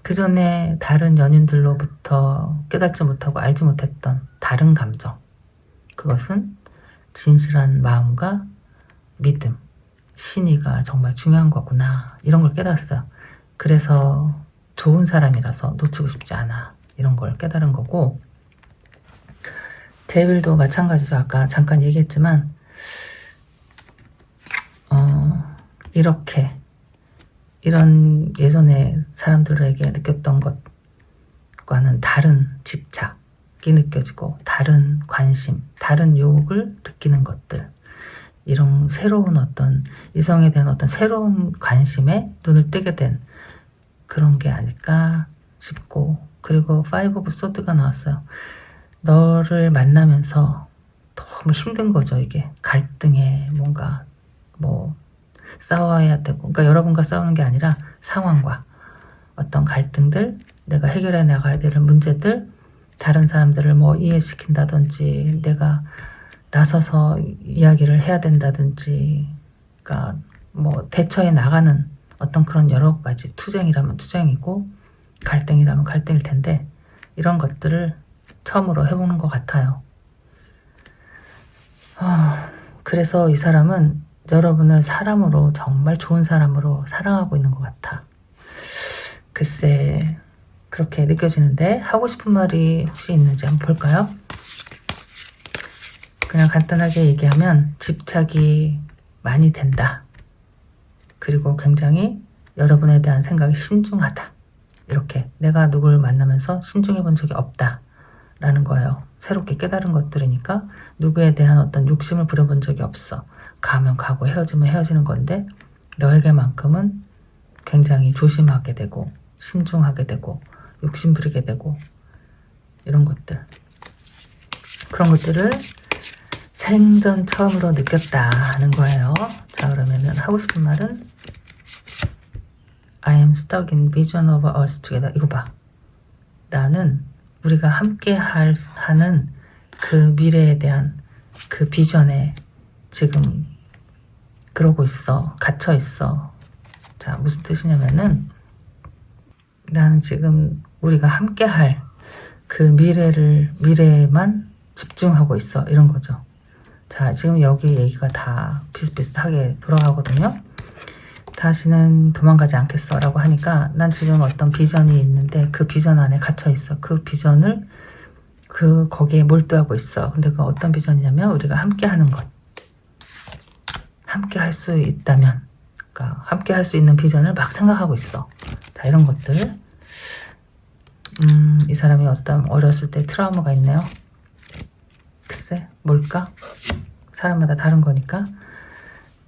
그 전에 다른 연인들로부터 깨닫지 못하고 알지 못했던 다른 감정. 그것은 진실한 마음과 믿음, 신의가 정말 중요한 거구나. 이런 걸 깨달았어요. 그래서 좋은 사람이라서 놓치고 싶지 않아. 이런 걸 깨달은 거고, 데빌도 마찬가지죠. 아까 잠깐 얘기했지만 이런 예전에 사람들에게 느꼈던 것과는 다른 집착이 느껴지고 다른 관심, 다른 유혹을 느끼는 것들, 이런 새로운 어떤 이성에 대한 어떤 새로운 관심에 눈을 뜨게 된 그런 게 아닐까 싶고, 그리고 파이브 오브 소드가 나왔어요. 너를 만나면서 너무 힘든 거죠. 이게 갈등에 뭔가 싸워야 되고, 그러니까 여러분과 싸우는 게 아니라 상황과 어떤 갈등들, 내가 해결해 나가야 될 문제들, 다른 사람들을 이해시킨다든지 내가 나서서 이야기를 해야 된다든지, 그러니까 대처해 나가는 어떤 그런 여러 가지, 투쟁이라면 투쟁이고 갈등이라면 갈등일 텐데, 이런 것들을 처음으로 해보는 것 같아요. 그래서 이 사람은 여러분을 사람으로, 정말 좋은 사람으로 사랑하고 있는 것 같아. 글쎄, 그렇게 느껴지는데, 하고 싶은 말이 혹시 있는지 한번 볼까요? 그냥 간단하게 얘기하면 집착이 많이 된다. 그리고 굉장히 여러분에 대한 생각이 신중하다. 이렇게 내가 누구를 만나면서 신중해 본 적이 없다 라는 거예요. 새롭게 깨달은 것들이니까 누구에 대한 어떤 욕심을 부려본 적이 없어. 가면 가고 헤어지면 헤어지는 건데 너에게만큼은 굉장히 조심하게 되고 신중하게 되고 욕심 부리게 되고, 이런 것들, 그런 것들을 생전 처음으로 느꼈다는 거예요. 자, 그러면은 하고 싶은 말은 I am stuck in vision of us together. 이거 봐. 나는 우리가 함께 하는 그 미래에 대한 그 비전에 지금 그러고 있어. 갇혀 있어. 자, 무슨 뜻이냐면은 나는 지금 우리가 함께 할 그 미래에만 집중하고 있어. 이런 거죠. 자, 지금 여기 얘기가 다 비슷비슷하게 돌아가거든요. 다시는 도망가지 않겠어 라고 하니까 난 지금 어떤 비전이 있는데 그 비전 안에 갇혀 있어. 그 비전을 거기에 몰두하고 있어. 근데 그 어떤 비전이냐면 우리가 함께 하는 것. 함께 할 수 있다면, 그러니까 함께 할 수 있는 비전을 막 생각하고 있어. 자, 이런 것들. 이 사람이 어떤 어렸을 때 트라우마가 있네요. 글쎄, 뭘까? 사람마다 다른 거니까.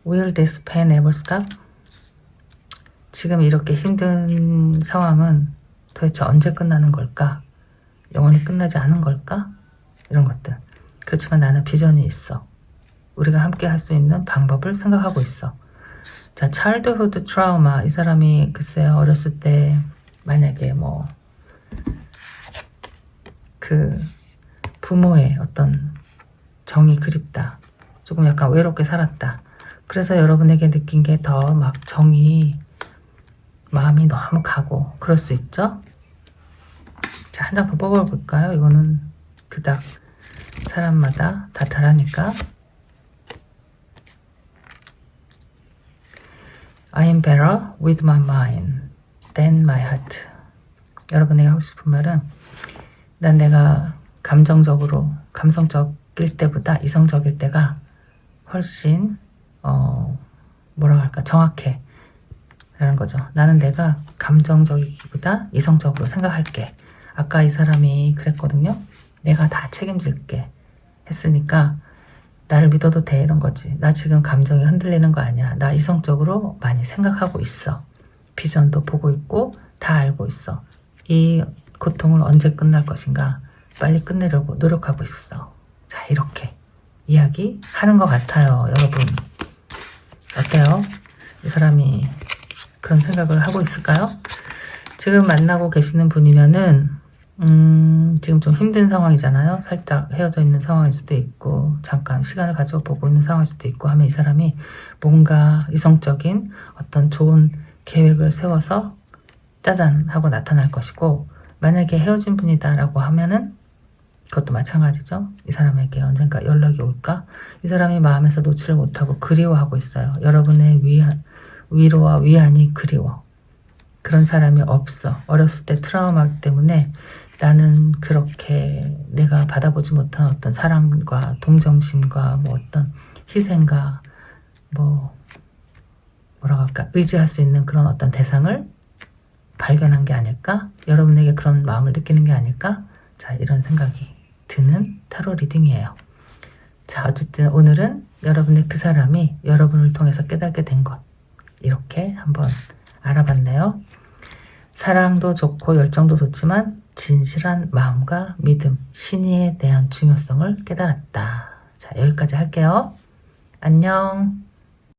Will this pain ever stop? 지금 이렇게 힘든 상황은 도대체 언제 끝나는 걸까? 영원히 끝나지 않은 걸까? 이런 것들. 그렇지만 나는 비전이 있어. 우리가 함께 할 수 있는 방법을 생각하고 있어. 자, childhood trauma. 이 사람이 글쎄요, 어렸을 때 만약에 부모의 어떤 정이 그립다. 조금 약간 외롭게 살았다. 그래서 여러분에게 느낀 게 더 막 마음이 너무 가고 그럴 수 있죠? 자, 한 장 더 뽑아볼까요? 이거는 그닥 사람마다 다 다르니까. I am better with my mind. than my heart. 여러분에게 하고 싶은 말은 난 내가 감성적일 때보다 이성적일 때가 훨씬 뭐라고 할까 정확해 라는 거죠. 나는 내가 감정적이기보다 이성적으로 생각할게. 아까 이 사람이 그랬거든요. 내가 다 책임질게 했으니까 나를 믿어도 돼 이런 거지. 나 지금 감정이 흔들리는 거 아니야. 나 이성적으로 많이 생각하고 있어. 비전도 보고 있고 다 알고 있어. 이 고통을 언제 끝날 것인가 빨리 끝내려고 노력하고 있어. 자, 이렇게 이야기하는 것 같아요. 여러분 어때요? 이 사람이 그런 생각을 하고 있을까요? 지금 만나고 계시는 분이면은 지금 좀 힘든 상황이잖아요. 살짝 헤어져 있는 상황일 수도 있고 잠깐 시간을 가지고 보고 있는 상황일 수도 있고 하면 이 사람이 뭔가 이성적인 어떤 좋은 계획을 세워서 짜잔 하고 나타날 것이고, 만약에 헤어진 분이다라고 하면은 그것도 마찬가지죠. 이 사람에게 언젠가 연락이 올까? 이 사람이 마음에서 놓지를 못하고 그리워하고 있어요. 여러분의 위로와 위안이 그리워. 그런 사람이 없어. 어렸을 때 트라우마 때문에 나는 그렇게 내가 받아보지 못한 어떤 사랑과 동정심과 뭐 어떤 희생과 뭐라고 할까 의지할 수 있는 그런 어떤 대상을 발견한 게 아닐까? 여러분에게 그런 마음을 느끼는 게 아닐까? 자, 이런 생각이 드는 타로 리딩이에요. 자, 어쨌든 오늘은 여러분의 그 사람이 여러분을 통해서 깨닫게 된 것, 이렇게 한번 알아봤네요. 사랑도 좋고 열정도 좋지만 진실한 마음과 믿음, 신의에 대한 중요성을 깨달았다. 자, 여기까지 할게요. 안녕.